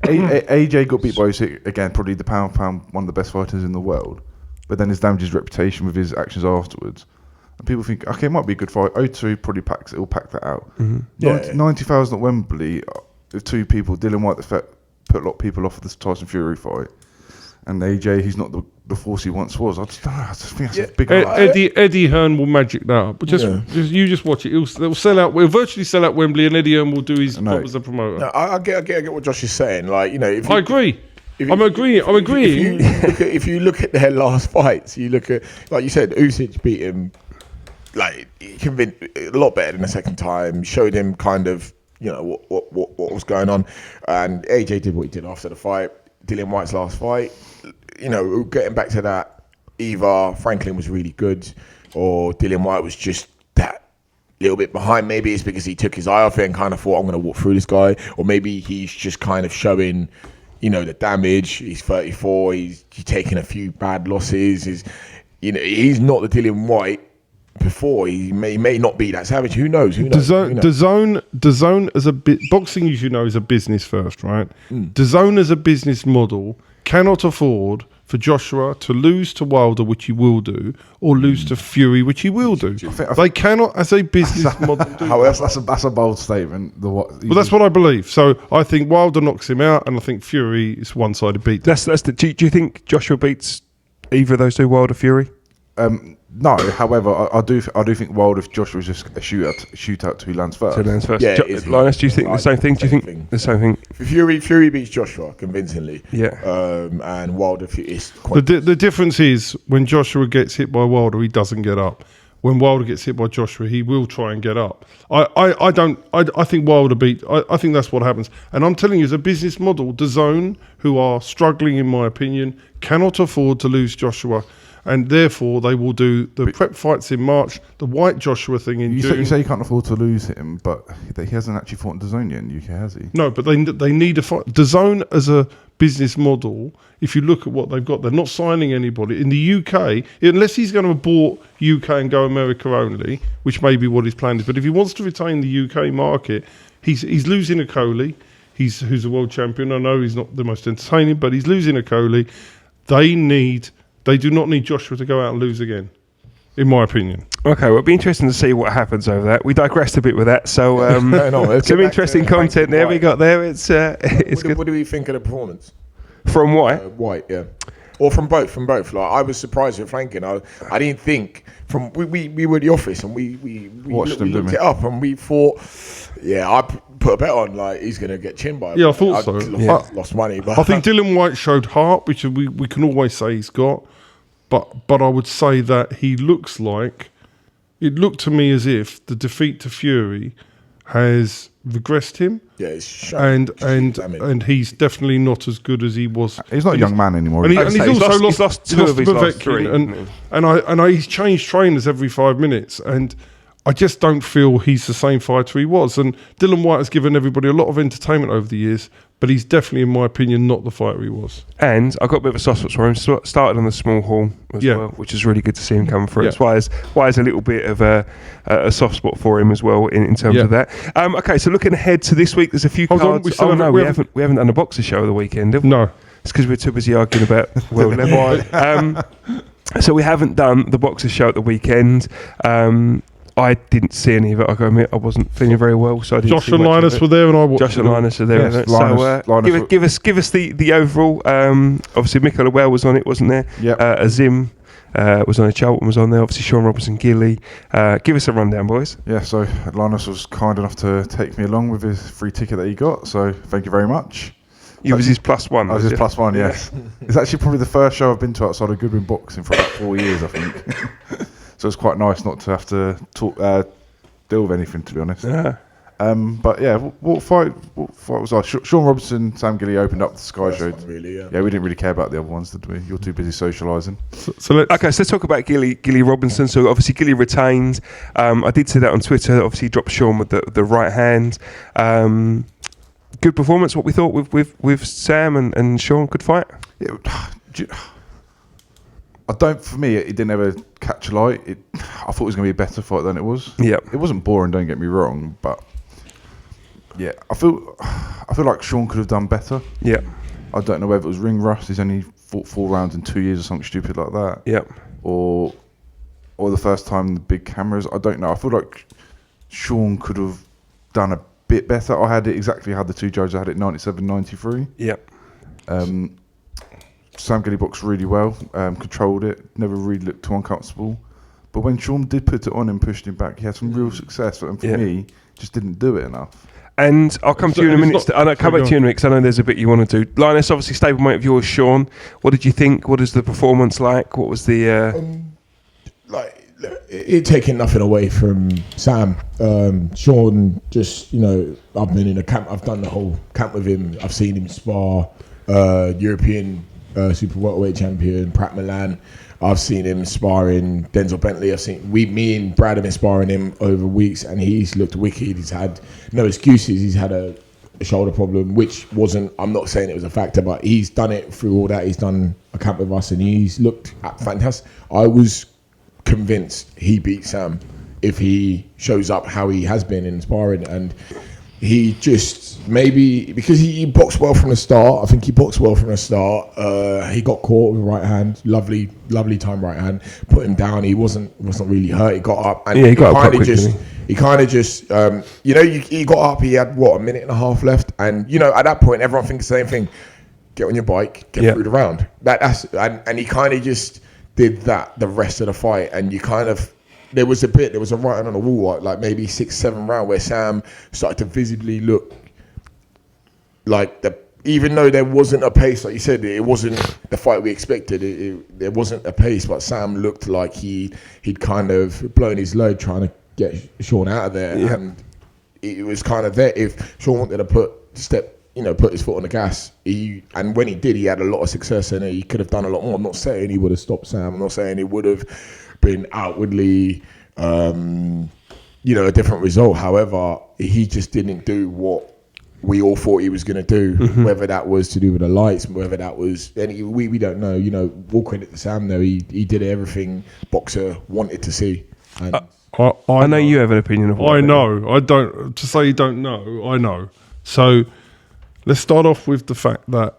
AJ got beat by Usyk again, probably the pound one of the best fighters in the world. But then he's damaged his reputation with his actions afterwards. And people think, okay, it might be a good fight. O2 probably will pack that out. 90,000 at Wembley. With 2 people, Dillian Whyte put a lot of people off of this Tyson Fury fight, and AJ, he's not the force he once was. I just don't know. I just think that's a big. Eddie Hearn will magic that up. But you just watch it. They'll sell out. We'll virtually sell out Wembley, and Eddie Hearn will do his job as a promoter. No, I get what Josh is saying. Like if I agree. I'm agreeing. If you look at their last fights, you look at, like you said, Usyk beat him. Like he convinced a lot better than the second time. Showed him kind of what was going on, and AJ did what he did after the fight. Dillian Whyte's last fight, getting back to that, either Franklyn was really good, or Dillian Whyte was just that little bit behind. Maybe it's because he took his eye off it and kind of thought, I'm going to walk through this guy, or maybe he's just kind of showing, the damage. He's 34. He's taken a few bad losses. He's not the Dillian Whyte before. He may not be that savage. Who knows? DAZN as a boxing, as you know, is a business first, right? DAZN as a business model cannot afford for Joshua to lose to Wilder, which he will do, or lose to Fury, which he will do. They cannot, as a business model, do that's a bold statement. Well, that's what I believe. So I think Wilder knocks him out, and I think Fury is one-sided beat. Do you think Joshua beats either of those 2, Wilder, Fury? No, however, I do think Wilder, if Joshua was just a shootout to who lands first. Yeah, Linus, do you think the same thing? Do you think the same thing? Fury beats Joshua convincingly. Yeah. And Wilder is quite... The difference is when Joshua gets hit by Wilder, he doesn't get up. When Wilder gets hit by Joshua, he will try and get up. I think Wilder beat. I think that's what happens. And I'm telling you, as a business model, DAZN, who are struggling, in my opinion, cannot afford to lose Joshua. and therefore they will do the prep fights in March, the White Joshua thing in June. You say you can't afford to lose him, but he hasn't actually fought in DAZN yet in the UK, has he? No, but they need a fight. DAZN as a business model, if you look at what they've got, they're not signing anybody. In the UK, unless he's going to abort UK and go America only, which may be what his plan is, but if he wants to retain the UK market, he's losing a Coley, who's a world champion. I know he's not the most entertaining, but he's losing a Coley. They do not need Joshua to go out and lose again, in my opinion. Okay, well, it'll be interesting to see what happens over that. We digressed a bit with that, so some interesting content there we got there. It's good. What do we think of the performance? From White? White, yeah. Or from both. Like, I was surprised with Franklyn. I didn't think we were at the office and we Watched them, looked it up and we thought, I put a bet on like he's going to get chinned by. Yeah, I thought so. Lost money, but I think Dillian Whyte showed heart, which we can always say he's got, but I would say that he looks like, it looked to me as if the defeat to Fury has regressed him. Yeah, it's shown, and he's definitely not as good as he was. He's not a young man anymore. And he's also he's lost two of his last three. And he's changed trainers every 5 minutes, and I just don't feel he's the same fighter he was. And Dillian Whyte has given everybody a lot of entertainment over the years, but he's definitely, in my opinion, not the fighter he was. And I got a bit of a soft spot for him. Started on the small hall as well, which is really good to see him come through. That's why there's a little bit of a soft spot for him as well in terms of that. Okay, so looking ahead to this week, there's a few cards. We haven't done a boxer show of the weekend, have we? No. It's because we're too busy arguing about World Level. So we haven't done the boxer show at the weekend. I didn't see any of it. I gotta admit, I wasn't feeling very well, so I didn't. Josh and Linus were there, and I watched. Josh and Linus are there. Yes, so give us the overall. Obviously, Mikael Lawal was on it, wasn't there? Yeah. Azim was on it. Charlton was on there. Obviously, Sean Robertson, Gilly. Give us a rundown, boys. Yeah. So Linus was kind enough to take me along with his free ticket that he got. So thank you very much. You was his +1. I was his +1. Yes. It's actually probably the first show I've been to outside of Goodwin Boxing for about 4 years, I think. So it's quite nice not to have to deal with anything, to be honest. Yeah. But yeah, what fight was I? Sean Robertson, Sam Gilly opened up the Sky Show. Really, yeah, we didn't really care about the other ones, did we? You're too busy socialising. So let's talk about Gilly Robinson. So obviously Gilly retained. I did see that on Twitter. Obviously he dropped Sean with the right hand. Good performance. What we thought with Sam and Sean. Good fight. Yeah, for me, it didn't ever catch light. I thought it was going to be a better fight than it was. Yeah, it wasn't boring. Don't get me wrong, but yeah, I feel like Sean could have done better. Yeah, I don't know whether it was ring rust. He's only fought 4 rounds in 2 years or something stupid like that. Yeah, or the first time the big cameras. I don't know. I feel like Sean could have done a bit better. I had it exactly how the two judges had it, 97-93. Yeah. Sam Gilly boxed really well, controlled it, never really looked too uncomfortable. But when Sean did put it on and pushed him back, he had some real success. And for me, just didn't do it enough. And I'll come to you in a minute. I'll come back to you in a minute because I know there's a bit you want to do. Linus, obviously stablemate of yours, Sean. What did you think? What is the performance like? What was the... It taking nothing away from Sam. Sean, just, I've been in a camp. I've done the whole camp with him. I've seen him spar European super welterweight champion Pratt Milan. I've seen him sparring Denzel Bentley. Me and Brad have been sparring him over weeks, and he's looked wicked. He's had no excuses. He's had a shoulder problem, which wasn't. I'm not saying it was a factor, but he's done it through all that. He's done a camp with us, and he's looked fantastic. I was convinced he beat Sam if he shows up how he has been in sparring, and he just maybe because he boxed well from the start. I think he boxed well from the start. He got caught with right hand, lovely time right hand. Put him down. He wasn't really hurt. He got up and he got up he kind of just he got up. He had a minute and a half left, and at that point everyone thinks the same thing. Get on your bike, get through the round. And he kind of just did that the rest of the fight, and there was a writing on the wall, like maybe 6-7 round where Sam started to visibly look like even though there wasn't a pace, like you said, it wasn't the fight we expected. There wasn't a pace, but Sam looked like he'd kind of blown his load trying to get Sean out of there, and it was kind of there. If Sean wanted to step put his foot on the gas. And when he did, he had a lot of success, and he could have done a lot more. I'm not saying he would have stopped Sam. I'm not saying he would have been outwardly, a different result. However, he just didn't do what we all thought he was going to do. Whether that was to do with the lights, whether that was we don't know. All credit to Sam though. He did everything boxer wanted to see. And I know you have an opinion of what I know. I don't. To say you don't know, I know. So let's start off with the fact that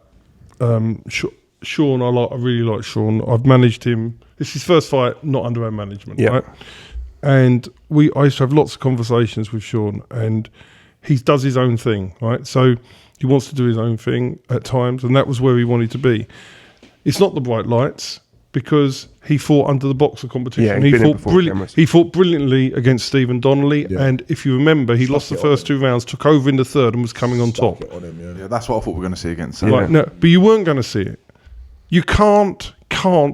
Sean, I really like Sean. I've managed him. This is his first fight not under our management, right? And I used to have lots of conversations with Sean, and he does his own thing, right? So he wants to do his own thing at times, and that was where he wanted to be. It's not the bright lights, because he fought under the boxer competition. Yeah, he fought brilliantly against Stephen Donnelly, and if you remember, he lost the first 2 rounds, took over in the third, and was coming on top. Yeah, that's what I thought we were going to see against Sam. Right, no, but you weren't going to see it. You can't go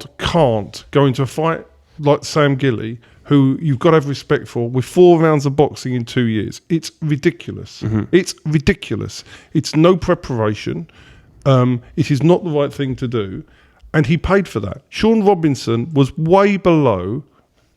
into a fight like Sam Gilly, who you've got to have respect for, with 4 rounds of boxing in 2 years. It's ridiculous. It's ridiculous. It's no preparation. It is not the right thing to do. And he paid for that. Sean Robinson was way below.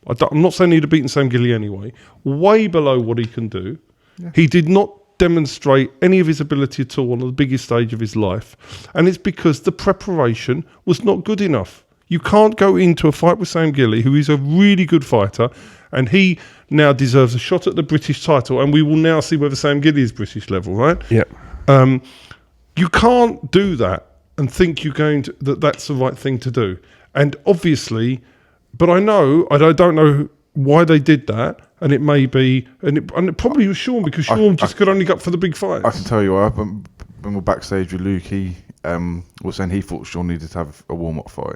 I'm not saying he'd have beaten Sam Gilly anyway. Way below what he can do. Yeah. He did not demonstrate any of his ability at all on the biggest stage of his life. And it's because the preparation was not good enough. You can't go into a fight with Sam Gilly, who is a really good fighter, and he now deserves a shot at the British title, and we will now see whether Sam Gilly is British level, right? Yeah. You can't do that and think you're going to that's the right thing to do. And obviously, but I don't know why they did that, and it may be, and it probably was Sean, because Sean could only go up for the big fights. I can tell you what, when we're backstage with Luke, he was saying he thought Sean needed to have a warm-up fight.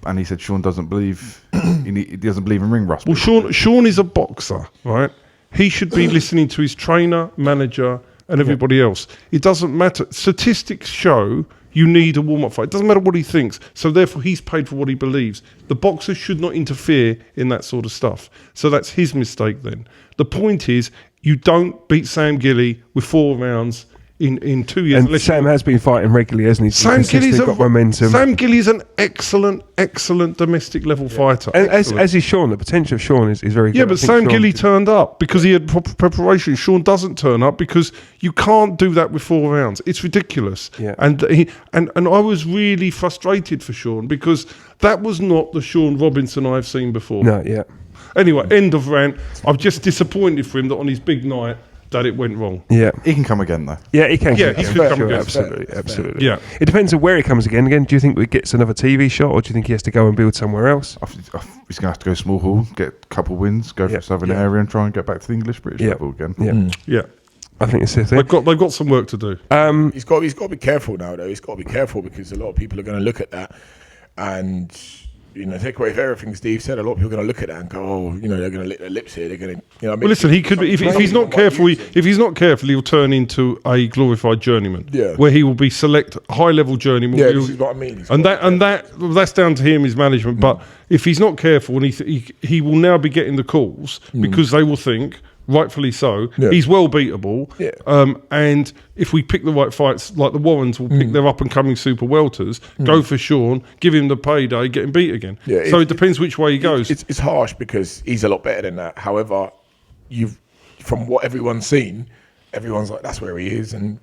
And he said Sean doesn't believe he doesn't believe in ring rust. Well, Sean is a boxer, right? He should be listening to his trainer, manager, and everybody else. It doesn't matter. Statistics show you need a warm-up fight. It doesn't matter what he thinks. So therefore, he's paid for what he believes. The boxer should not interfere in that sort of stuff. So that's his mistake then. The point is, you don't beat Sam Gilly with 4 rounds in 2 years. And Sam has been fighting regularly, hasn't he? Sam Gilly's got momentum. Sam Gilly's an excellent domestic level fighter. And as is Sean. The potential of Sean is very good. Yeah, but Sam Gilly turned up because he had proper preparation. Sean doesn't turn up because you can't do that with 4 rounds. It's ridiculous. Yeah. And I was really frustrated for Sean, because that was not the Sean Robinson I've seen before. No, yeah. Anyway, end of rant. I'm just disappointed for him that on his big night that it went wrong. Yeah. He can come again though. Yeah, he can. Yeah, he could come again. Absolutely. Yeah. It depends on where he comes again. Do you think he gets another TV shot, or do you think he has to go and build somewhere else? He's going to have to go small hall, get a couple wins, go for a southern area, and try and get back to the British level again. Yeah. Yeah. I think it's the thing. They've got some work to do. He's got to be careful now, though. He's got to be careful, because a lot of people are going to look at that and, take away everything Steve said. A lot of people are going to look at that and go, "Oh, they're going to lick their lips here. They're going to, Well, listen, he could be, if he's not careful. If he's not careful, he'll turn into a glorified journeyman. Yeah. Where he will be high level journeyman. Yeah, this is what I mean. That's down to him, his management. But if he's not careful, and he will now be getting the calls, because they will think, rightfully so, he's well beatable. Yeah. And if we pick the right fights, like the Warrens will pick their up and coming super welters, go for Sean, give him the payday, get him beat again. Yeah, so it depends which way he goes. It's harsh, because he's a lot better than that. However, from what everyone's seen, everyone's like, that's where he is, and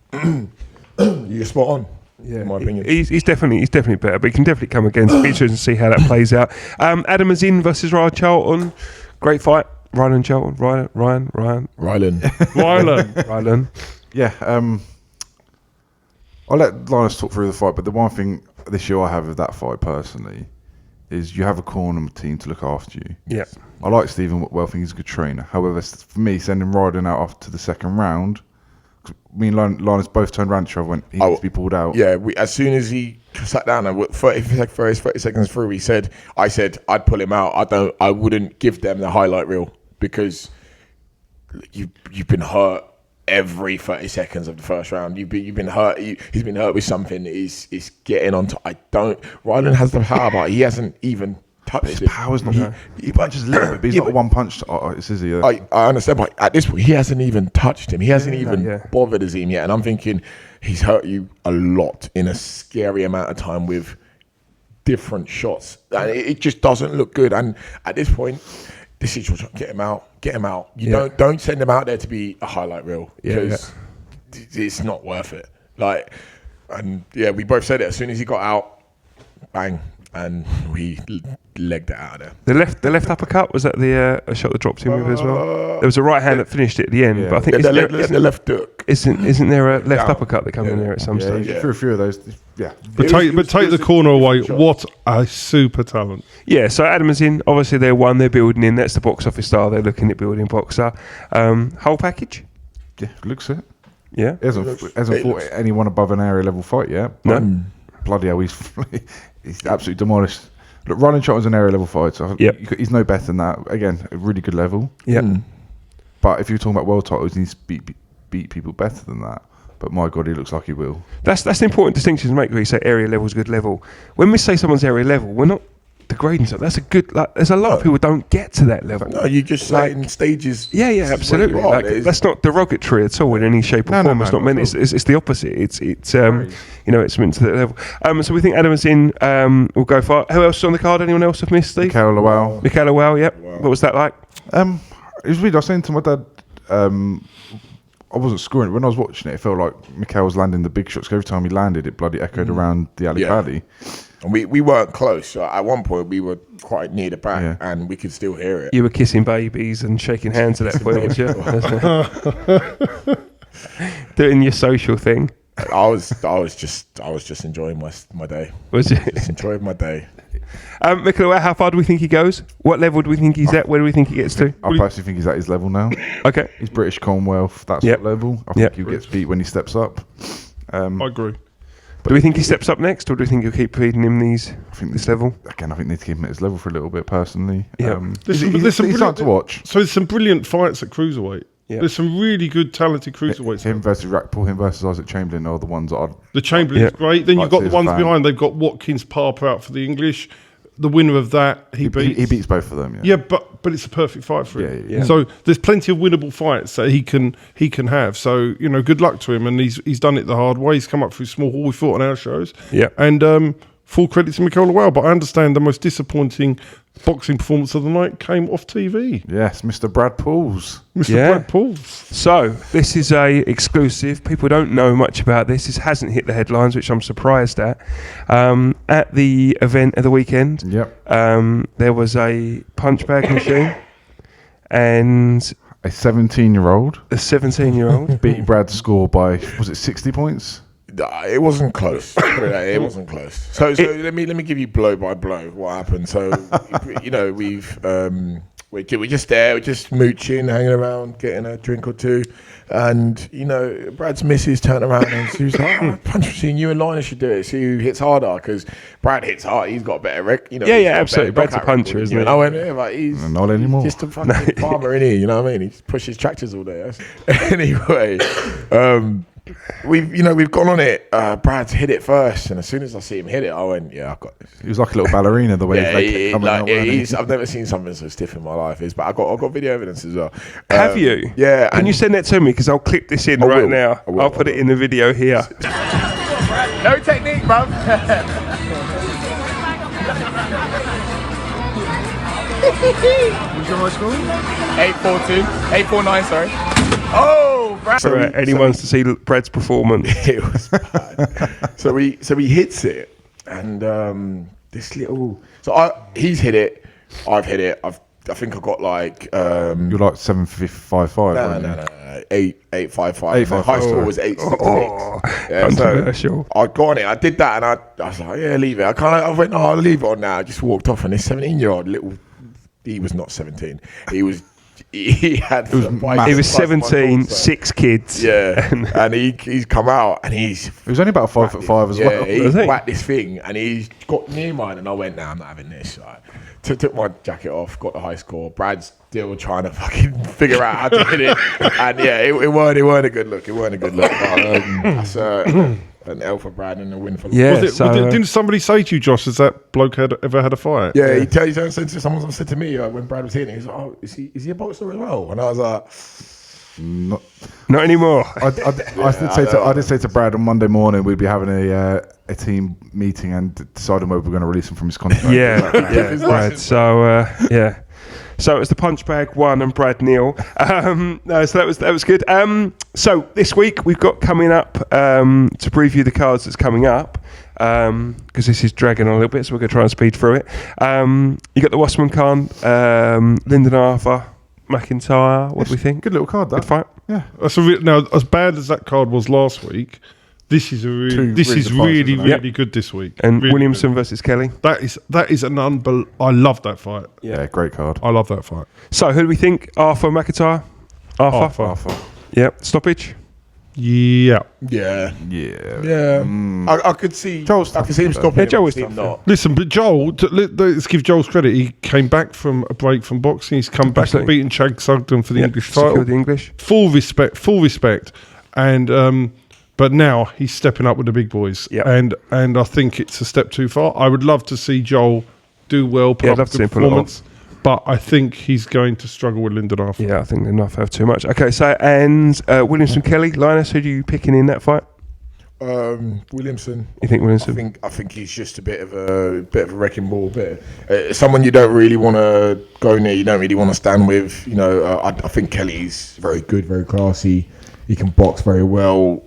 you're spot on. Yeah, in my opinion. He's definitely better, but he can definitely come against features and see how that plays out. Adam Azim versus Ryan Charlton, great fight. Ryan Charlton, Rylan. Yeah, I'll let Linus talk through the fight, but the one thing this year I have with that fight personally is you have a corner team to look after you. Yeah. I like Stephen Whitwell, I think he's a good trainer. However, for me, sending Ryden out after the second round, me and Linus both turned around to each other and he needs to be pulled out. Yeah, as soon as he sat down and 30 seconds through, I said I'd pull him out. I wouldn't give them the highlight reel, because you've been hurt every 30 seconds of the first round. You've been hurt. He's been hurt with something. He's getting on to. Ryland has the power, but he hasn't even touched His him. power's not. He punches a little bit, but he's not a one punch. It's Izzy. I understand, but at this point, he hasn't even touched him. He hasn't even bothered Azim yet. And I'm thinking he's hurt you a lot in a scary amount of time with different shots. And it just doesn't look good. And at this point, this is get him out. You don't send him out there to be a highlight reel because it's not worth it. We both said it as soon as he got out, bang, and we legged it out of there. The left uppercut, was that the a shot that dropped him with as well? There was a right hand that finished it at the end, but I think the left hook. Isn't there a left uppercut that comes in there at some stage? Through a few of those. Yeah. But take the corner away. What a super talent. Yeah, so Adam is in. Obviously, they're building in. That's the box office star. They're looking at building boxer. Whole package? Yeah, looks it. Yeah. He hasn't fought anyone above an area level fight yet. No. Bloody hell, he's absolutely demolished. Look, Ryan Shotton's an area level fight, so he's no better than that. Again, a really good level. Yeah. But if you're talking about world titles, he needs to beat people better than that. But my God, he looks like he will. That's an important distinction to make where you say area level is good level. When we say someone's area level, we're not degrading something. That's a good, there's a lot of people who don't get to that level. No, you just say in stages. Yeah, absolutely. That's not derogatory at all in any shape or form. It's not meant. It's the opposite. It's it's meant to that level. So we think Adam is in. We'll go far. Who else is on the card? Anyone else have missed? Steve? Mikael Lawal. Mikael Lawal. Yep. Wow. What was that like? It was weird. I was saying to my dad, I wasn't scoring it. When I was watching it, it felt like Mikael was landing the big shots. Every time he landed, it bloody echoed around the alley paddy. And we weren't close. So at one point, we were quite near the back, and we could still hear it. You were kissing babies and shaking hands at that point, weren't you? Doing your social thing. I was just enjoying my day. Was you? Just enjoying my day. Mikael, how far do we think he goes? What level do we think he's at? Where do we think he gets to? I personally think he's at his level now. Okay. He's British Commonwealth, that sort of level. I think he gets beat when he steps up. I agree. Do we think he steps up next, or do we think you'll keep feeding him this level? Again, I think they need to keep him at his level for a little bit, personally. Yeah. He's hard to watch. So there's some brilliant fights at cruiserweight. Yeah. There's some really good, talented cruiserweights. Him versus Rackpool, him versus Isaac Chamberlain are the ones that are... The Chamberlain's great. Then you've got the ones behind. They've got Watkins, Parper out for the English. The winner of that, he beats. He beats both of them, Yeah, but it's a perfect fight for him. Yeah. So there's plenty of winnable fights that he can have. So, good luck to him. And he's done it the hard way. He's come up through small hall. We fought on our shows. Yeah. And full credit to Mikael Lawal. But I understand the most disappointing boxing performance of the night came off TV. Yes, Mr. Brad Pauls. Brad Pauls. So this is a exclusive. People don't know much about this. This hasn't hit the headlines, which I'm surprised at. At the event of the weekend, there was a punchbag machine and a 17-year-old. A 17-year-old beat Brad's score by, was it 60 points? It wasn't close. It wasn't close. So let me give you blow by blow what happened. So we're just there, we're just mooching, hanging around, getting a drink or two, and Brad's missus turned around and she was like, "Punch machine, you and LINUS should do it. See who hits harder, because Brad hits hard. He's got better absolutely. Brad's a puncher, isn't he? I went, he's not anymore. Just a fucking farmer, in here. You know what I mean? He pushes tractors all day. Anyway. We've gone on it. Brad's hit it first, and as soon as I see him hit it, I went, "Yeah, I've got this." He was like a little ballerina the way his leg kept coming out. I've never seen something so stiff in my life. But I've got video evidence as well. Have you? Yeah. Can you send that to me? Because I'll clip this in right now. I'll put it in the video here. No technique, bruv. What's your high score? 842. 849, sorry. Oh, Brad. For anyone's to see Brad's performance. It was bad. So he hits it, and this little. So he's hit it. I've hit it. I think I got like. You're like 7.55. No. 8.55. My high score was 8.66. Controversial. So I got on it. I did that, and I was like, "Yeah, leave it." I went, "No, I'll leave it on now." I just walked off, and this 17-year-old little. He was not 17. He had. He was 17, 6 kids. Yeah, and he's come out, and he was only about 5'5" as well. He whacked this thing, and he's got near mine, and I went, "Nah, I'm not having this." Took my jacket off, got the high score. Brad's still trying to fucking figure out how to hit it, and it weren't a good look. It weren't a good look. But, an L for Brad and a win for Yeah. Didn't somebody say to you, Josh, has that bloke ever had a fight? Yeah, he said to someone said to me when Brad was hitting, he's like, "Oh, is he a boxer as well?" And I was like, Not anymore. I did say to Brad on Monday morning we'd be having a team meeting and deciding whether we're going to release him from his contract. Yeah, Brad. So yeah. So it was the punchbag 1 and Brad Neal. No, so that was good. So this week we've got coming up to preview the cards that's coming up, because this is dragging on a little bit, so we're going to try and speed through it. You got the Wasserman card, Lyndon Arthur, McIntyre. What do we think? Good little card, that. Good fight. Yeah. Now, as bad as that card was last week, this is really good this week. And really Williamson good. versus Kelly. That is an I love that fight. Yeah, great card. I love that fight. So who do we think? Arthur, McIntyre? Arthur. Yep. Stoppage? Yeah. yeah. Yeah. I could see I could see him stopping. Yeah, Joe was him tough, not. Listen, but Joel, let's give Joel's credit. He came back from a break from boxing. He's come back and beaten Chad Sugden for the English title. The English. Full respect. And but now he's stepping up with the big boys. Yep. And I think it's a step too far. I would love to see Joel do well, put Yeah, up I'd love a to see good him pull it performance. But I think he's going to struggle with Lyndon Arthur. Yeah, I think they're not have too much. Okay, so and Williamson Kelly, Linus, who are you picking in that fight? Williamson. You think Williamson? I think he's just a bit of a wrecking ball. Someone you don't really want to go near. You don't really want to stand with. You know, I think Kelly's very good, very classy. He can box very well.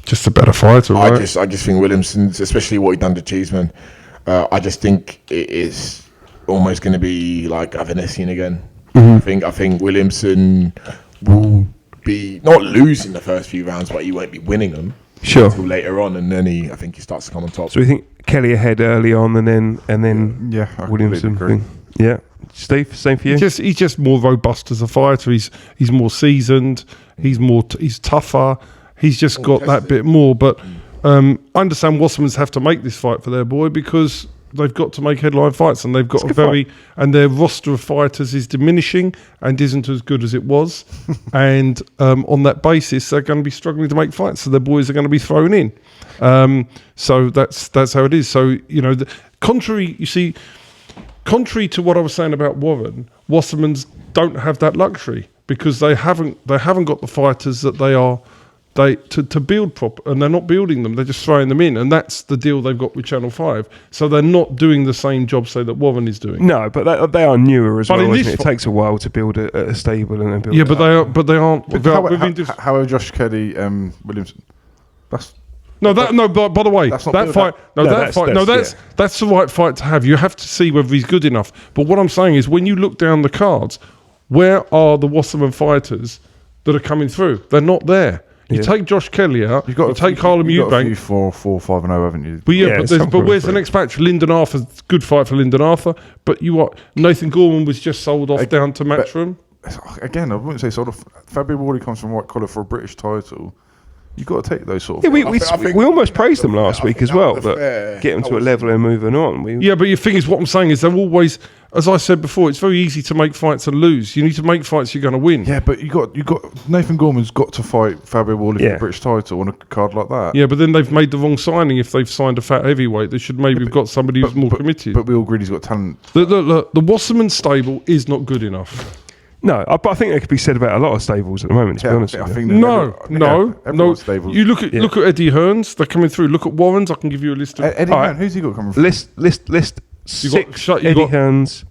Just a better fighter, right? I just think Williamson's, especially what he done to Cheeseman. I just think it is almost going to be like Avanesian again. Mm-hmm. I think Williamson will be not losing the first few rounds, but he won't be winning them. Sure. Until later on, and then I think he starts to come on top. So we think Kelly ahead early on, and then Yeah, I Williamson. completely agree. Yeah, Steve, same for you. He's just more robust as a fighter. He's more seasoned. He's tougher. He's just got that bit more. But I understand Wasserman's have to make this fight for their boy because they've got to make headline fights, and they've got and their roster of fighters is diminishing and isn't as good as it was. And on that basis, they're going to be struggling to make fights. So their boys are going to be thrown in. So that's how it is. So contrary to what I was saying about Warren, Wasserman's don't have that luxury because they haven't got the fighters that to build proper, and they're not building them. They're just throwing them in, and that's the deal they've got with Channel 5. So they're not doing the same job, say, that Warren is doing. No, but they are newer as But well. in Isn't it? It takes a while to build a stable and then build. Yeah, but they aren't. How are Josh Kelly, Williamson? By the way, That's not that good, fight. That's the right fight to have. You have to see whether he's good enough. But what I'm saying is, when you look down the cards, where are the Wasserman fighters that are coming through? They're not there. You take Josh Kelly out. You take Harlem Eubank. You've got 4-5-0, haven't you? But where's the next match? Lyndon Arthur, good fight for Lyndon Arthur. But Nathan Gorman was just sold off down to Matchroom. Again, I wouldn't say sort of. Fabio Wardley comes from white collar for a British title. You've got to take those sort of. Yeah, we almost praised them last week as well, but get them to a level and moving on. Yeah, but your thing is, what I'm saying is they're always, as I said before, it's very easy to make fights and lose. You need to make fights you're going to win. Yeah, but you got Nathan Gorman's got to fight Fabio Wardley for the British title on a card like that. Yeah, but then they've made the wrong signing. If they've signed a fat heavyweight, they should maybe have got somebody who's more committed. But we all agree he's got talent. The Wasserman stable is not good enough. No, but I think that could be said about a lot of stables at the moment. To be honest, I with think you. No. You look at Eddie Hearns. They're coming through. Look at Warren's. I can give you a list of Eddie Hearns. Who's he got coming from? List six Eddie Hearns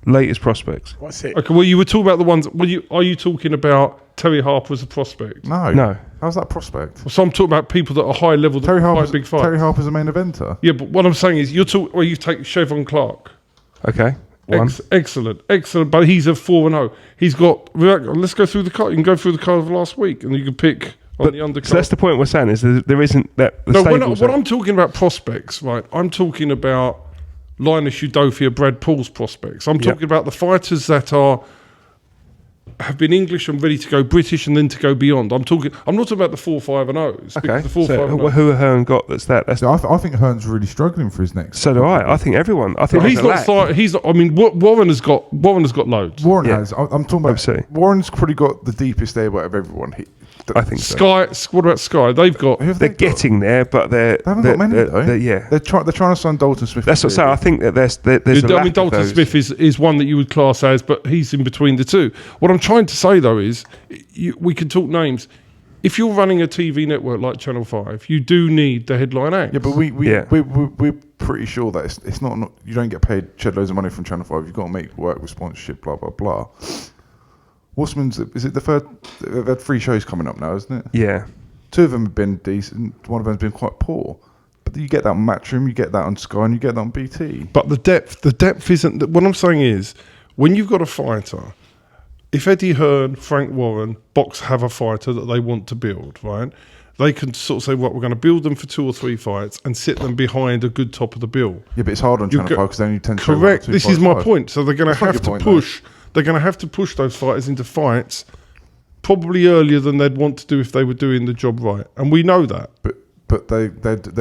latest prospects. What's it? Okay, well, you were talking about the ones. Are you talking about Terry Harper as a prospect? No. How's that prospect? So I'm talking about people that are high level. Terry Harper's big fights. Terry Harper's a main eventer. Yeah, but what I'm saying is, you take Chevron Clark. Okay. Excellent. But he's a 4-0. He's got. Let's go through the card. You can go through the card of last week, and you can pick on the undercard. So that's the point we're saying is there isn't that. When I'm talking about prospects, right? I'm talking about LINUS, UDOFIA, Brad Paul's prospects. I'm talking about the fighters that are have been English and ready to go British and then to go beyond. I'm not talking about the 4-5 and O's. Okay. The 4, 5 and O's. Who Hearn got? That's. So I think Hearn's really struggling for his next. So do I. I think everyone. I think He's not. He's not. I mean, Warren has got loads. Warren Yeah. has. I'm talking about. Absolutely. Warren's probably got the deepest airway of everyone. I think so. Sky. What about Sky? They've got. Who have They're they got? getting there, but They haven't got many though. Yeah. They're trying to sign Dalton Smith. That's what I'm saying. I think that there's a I lack mean, of Dalton those. Smith is one that you would class as, but he's in between the two. What I'm trying to say though is, we can talk names. If you're running a TV network like Channel 5, you do need the headline acts. Yeah, but we're pretty sure that it's not you don't get paid shed loads of money from Channel 5. You've got to make work with sponsorship, blah blah blah. Wasserman's, is it the third? They've had 3 shows coming up now, isn't it? Yeah. 2 of them have been decent. One of them's been quite poor. But you get that on Matchroom, you get that on Sky, and you get that on BT. But the depth isn't. What I'm saying is, when you've got a fighter, if Eddie Hearn, Frank Warren, Box have a fighter that they want to build, right? They can sort of say, "What we're going to build them for 2 or 3 fights and sit them behind a good top of the bill." Yeah, but it's hard on Channel 5 because they only tend to show Correct. 1 or 2 This is fights my live. point. So they're going to That's not have your to point, push. They're going to have to push those fighters into fights, probably earlier than they'd want to do if they were doing the job right, and we know that. But they're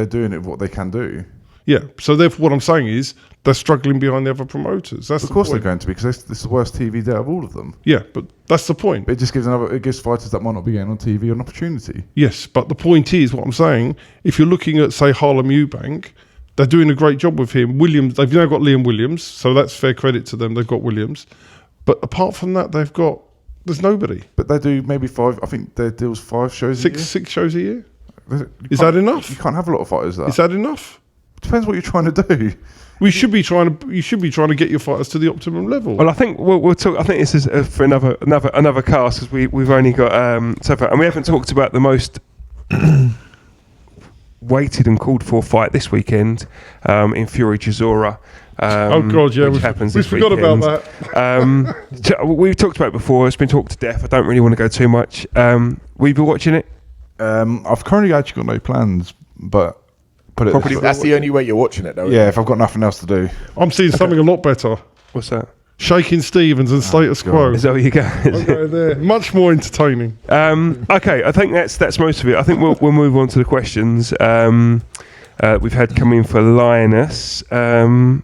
doing it what they can do. Yeah. So therefore, what I'm saying is they're struggling behind the other promoters. That's Of the course they're point. going to because this is the worst TV day of all of them. Yeah, but that's the point. But it just gives fighters that might not be getting on TV an opportunity. Yes, but the point is, what I'm saying, if you're looking at, say, Harlem Eubank, they're doing a great job with him. Williams, they've now got Liam Williams, so that's fair credit to them. They've got Williams. But apart from that, there's nobody. But they do maybe 5. I think their deal's 5 shows a year. 6 shows a year? You Is can't- that enough? You can't have a lot of fighters that. Is that enough? Depends what you're trying to do. You should be trying to get your fighters to the optimum level. Well, I think we'll talk. I think this is for another cast because we've only got so far, and we haven't talked about the most waited and called for fight this weekend in Fury Chisora. Oh God, yeah, which happens we this forgot weekend. about that. We've talked about it before. It's been talked to death. I don't really want to go too much. We've been watching it. I've currently actually got no plans, but put it this way. That's the only way you're watching it, though. Yeah, if I've got nothing else to do. I'm seeing something a lot better. What's that? Shaking Stevens and Status Quo. Is that where you go? I'll go there. Much more entertaining. Okay, I think that's most of it. I think we'll move on to the questions. We've had come in for LINUS.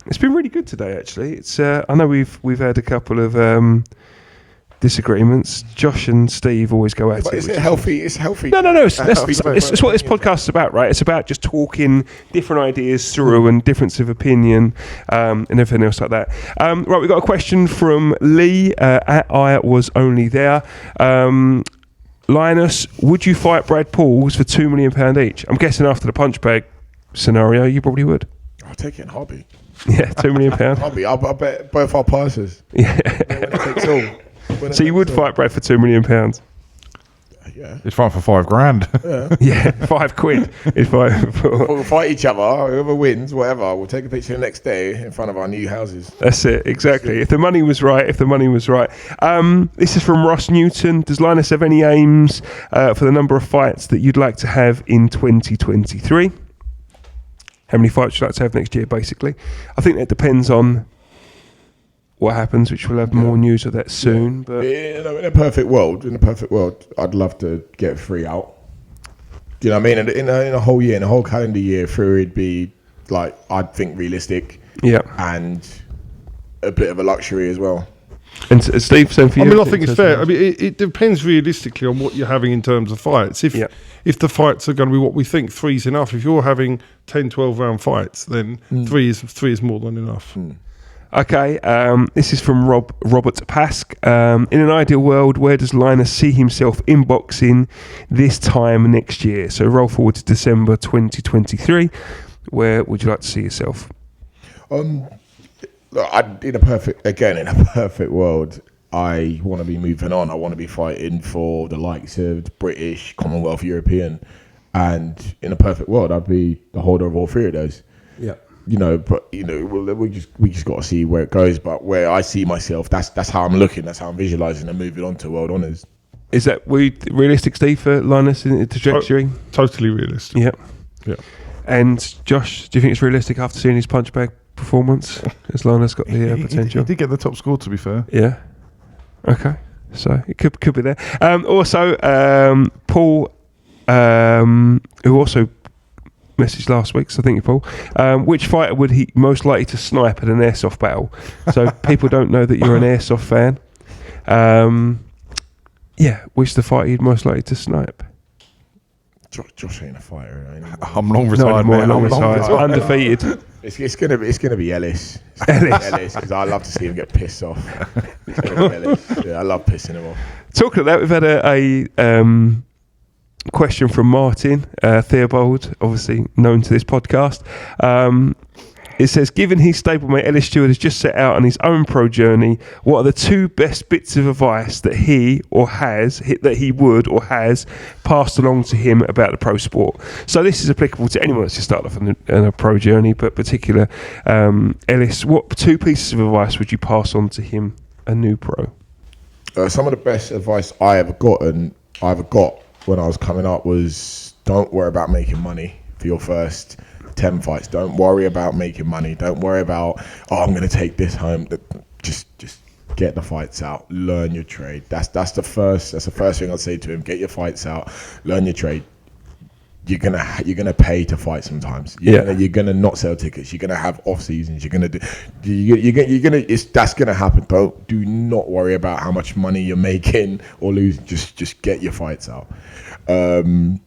It's been really good today, actually. It's I know we've had a couple of disagreements. Josh and Steve always go at But it. is which it healthy? It's healthy. No. It's what this podcast. podcast is about, right? It's about just talking different ideas through and difference of opinion and everything else like that. Right, we've got a question from Lee at I Was Only There. Linus, would you fight Brad Pauls for £2 million each? I'm guessing after the punchbag scenario, you probably would. I'll take it in hobby. Yeah, £2 million. Hobby. I'll bet both our prices. Yeah. When it takes all. So you would fight Brad for £2 million? Yeah. It's fine for £5,000. Yeah, £5 if I. We'll fight each other. Whoever wins, whatever. We'll take a picture the next day in front of our new houses. That's it, exactly. If the money was right, This is from Ross Newton. Does Linus have any aims for the number of fights that you'd like to have in 2023? How many fights would you like to have next year, basically? I think that depends on what happens, which we'll have more news of that soon. But In a perfect world, I'd love to get 3 out. Do you know what I mean? In a whole year, in a whole calendar year, 3 would be like, I'd think realistic. yeah. And a bit of a luxury as well. And Steve, same for you. I think it's fair. I mean, it depends realistically on what you're having in terms of fights. If the fights are going to be what we think, 3's enough. If you're having 10, 12 round fights, then 3 is more than enough. Okay, this is from Robert Pask. In an ideal world, where does Linus see himself in boxing this time next year? So roll forward to December 2023. Where would you like to see yourself? Look, in a perfect world, I want to be moving on. I want to be fighting for the likes of British, Commonwealth, European, and in a perfect world, I'd be the holder of all 3 of those. Yeah. We just got to see where it goes. But where I see myself, that's how I'm looking. That's how I'm visualising and moving on to world honours. Is that realistic, Steve, for Linus in the trajectory? Totally realistic. Yeah. Yeah. And Josh, do you think it's realistic after seeing his punchbag performance? Has Linus got the potential? He did get the top score, to be fair. Yeah. Okay. So it could be there. Also, Paul, who also messaged last week, so thank you, Paul. Which fighter would he most likely to snipe at an airsoft battle? So people don't know that you're an airsoft fan. Which the fighter you'd most likely to snipe? Josh ain't a fighter. I'm long retired, man. Long retired. Undefeated. It's gonna be Ellis. Ellis, because I love to see him get pissed off. It's gonna be Ellis. Yeah, I love pissing him off. Talking of that, we've had a question from Martin Theobald, obviously known to this podcast. It says, given his stablemate Ellis Stewart has just set out on his own pro journey, what are the 2 best bits of advice that he would or has passed along to him about the pro sport? So this is applicable to anyone that's just started off on a pro journey, but particular Ellis, what 2 pieces of advice would you pass on to him, a new pro? Some of the best advice I ever got when I was coming up was, don't worry about making money for your first 10 fights. Don't worry about making money. Don't worry about, I'm going to take this home. Just get the fights out. Learn your trade. That's the first thing I'd say to him. Get your fights out. Learn your trade. You're gonna pay to fight sometimes. You're gonna not sell tickets. You're gonna have off seasons. That's gonna happen. Do not worry about how much money you're making or losing. Just get your fights out. And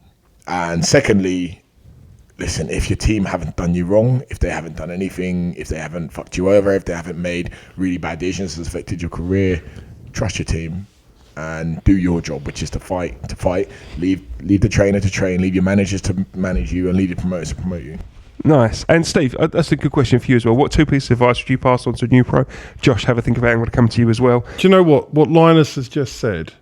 secondly, listen, if your team haven't done you wrong, if they haven't done anything, if they haven't fucked you over, if they haven't made really bad decisions that's affected your career, trust your team and do your job, which is to fight. Leave the trainer to train, leave your managers to manage you, and leave your promoters to promote you. Nice. And Steve, that's a good question for you as well. What 2 pieces of advice would you pass on to a new pro? Josh, have a think about it. I'm going to come to you as well. Do you know what Linus has just said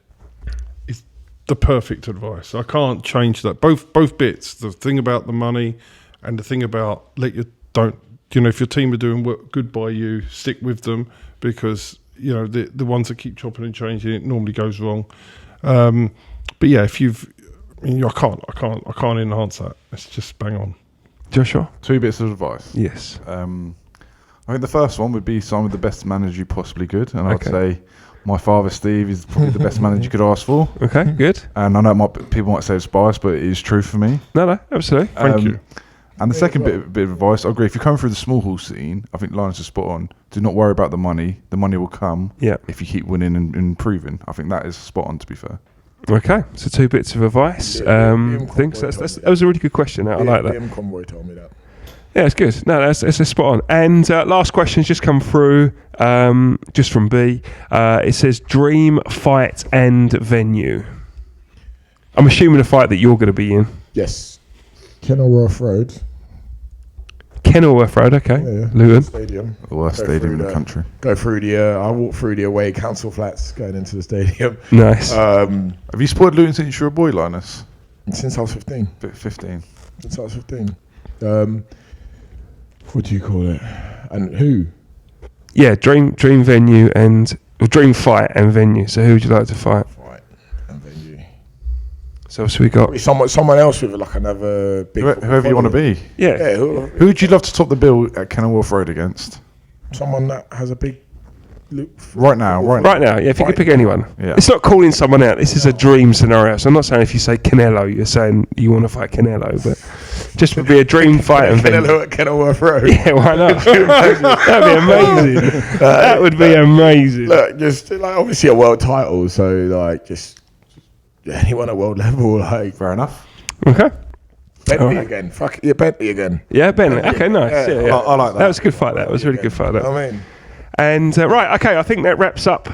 is the perfect advice? I can't change that. Both bits, the thing about the money and the thing about if your team are doing good by you, stick with them, because the ones that keep chopping and changing, it normally goes wrong. But yeah, I can't enhance that. It's just bang on. Joshua? 2 bits of advice. Yes. I think the first one would be sign with the best manager you possibly could, and I'd say my father Steve is probably the best manager you could ask for. Okay, good. And I know people might say it's biased, but it is true for me. No, absolutely. Thank you. And the second bit of advice, I agree. If you're coming through the small hall scene, I think Linus is spot on. Do not worry about the money. The money will come if you keep winning and improving. I think that is spot on, to be fair. Okay, so 2 bits of advice. That was a really good question. I like that. Liam Conroy told me that. Yeah, it's good. No, that's spot on. And last question's just come through, just from B. It says dream fight and venue. I'm assuming a fight that you're going to be in. Yes. Kenilworth Road. Kenilworth Road, okay. Yeah. Luton. Stadium. The worst stadium in the country. Go through I walk through the away council flats going into the stadium. Nice. Have you supported Luton since you were a boy, Linus? Since I was 15. 15. Since I was 15. What do you call it? And who? Yeah, dream venue dream fight and venue. So who would you like to fight? Fight and venue. So we got someone else with like another big. Whoever you want to be. Yeah. Who would you love to top the bill at Kenilworth Road against? Someone that has a big. Right now. Yeah, if you could pick anyone. Yeah. It's not calling someone out. This is a dream scenario. So I'm not saying if you say Canelo, you're saying you want to fight Canelo, but just would be a dream fight and venue. Canelo at Kenilworth Road. Yeah, why not? That'd be amazing. That would be amazing. Look, just like obviously a world title, so like just anyone at world level, like Fair enough. Okay. Bentley again. Fuck yeah, Bentley again. Yeah, Bentley. Okay, nice. Yeah. I like that. That was a good fight. That was a really good fight. That. I mean. And right, okay, I think that wraps up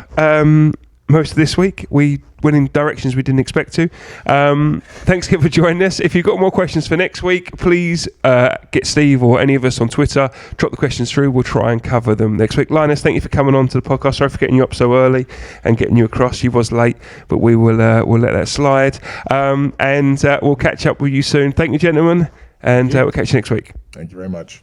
most of this week. We went in directions we didn't expect to. Thanks again for joining us. If you've got more questions for next week, please get Steve or any of us on Twitter. Drop the questions through. We'll try and cover them next week. Linus, thank you for coming on to the podcast. Sorry for getting you up so early and getting you across. You was late, but we'll let that slide. And we'll catch up with you soon. Thank you, gentlemen, and we'll catch you next week. Thank you very much.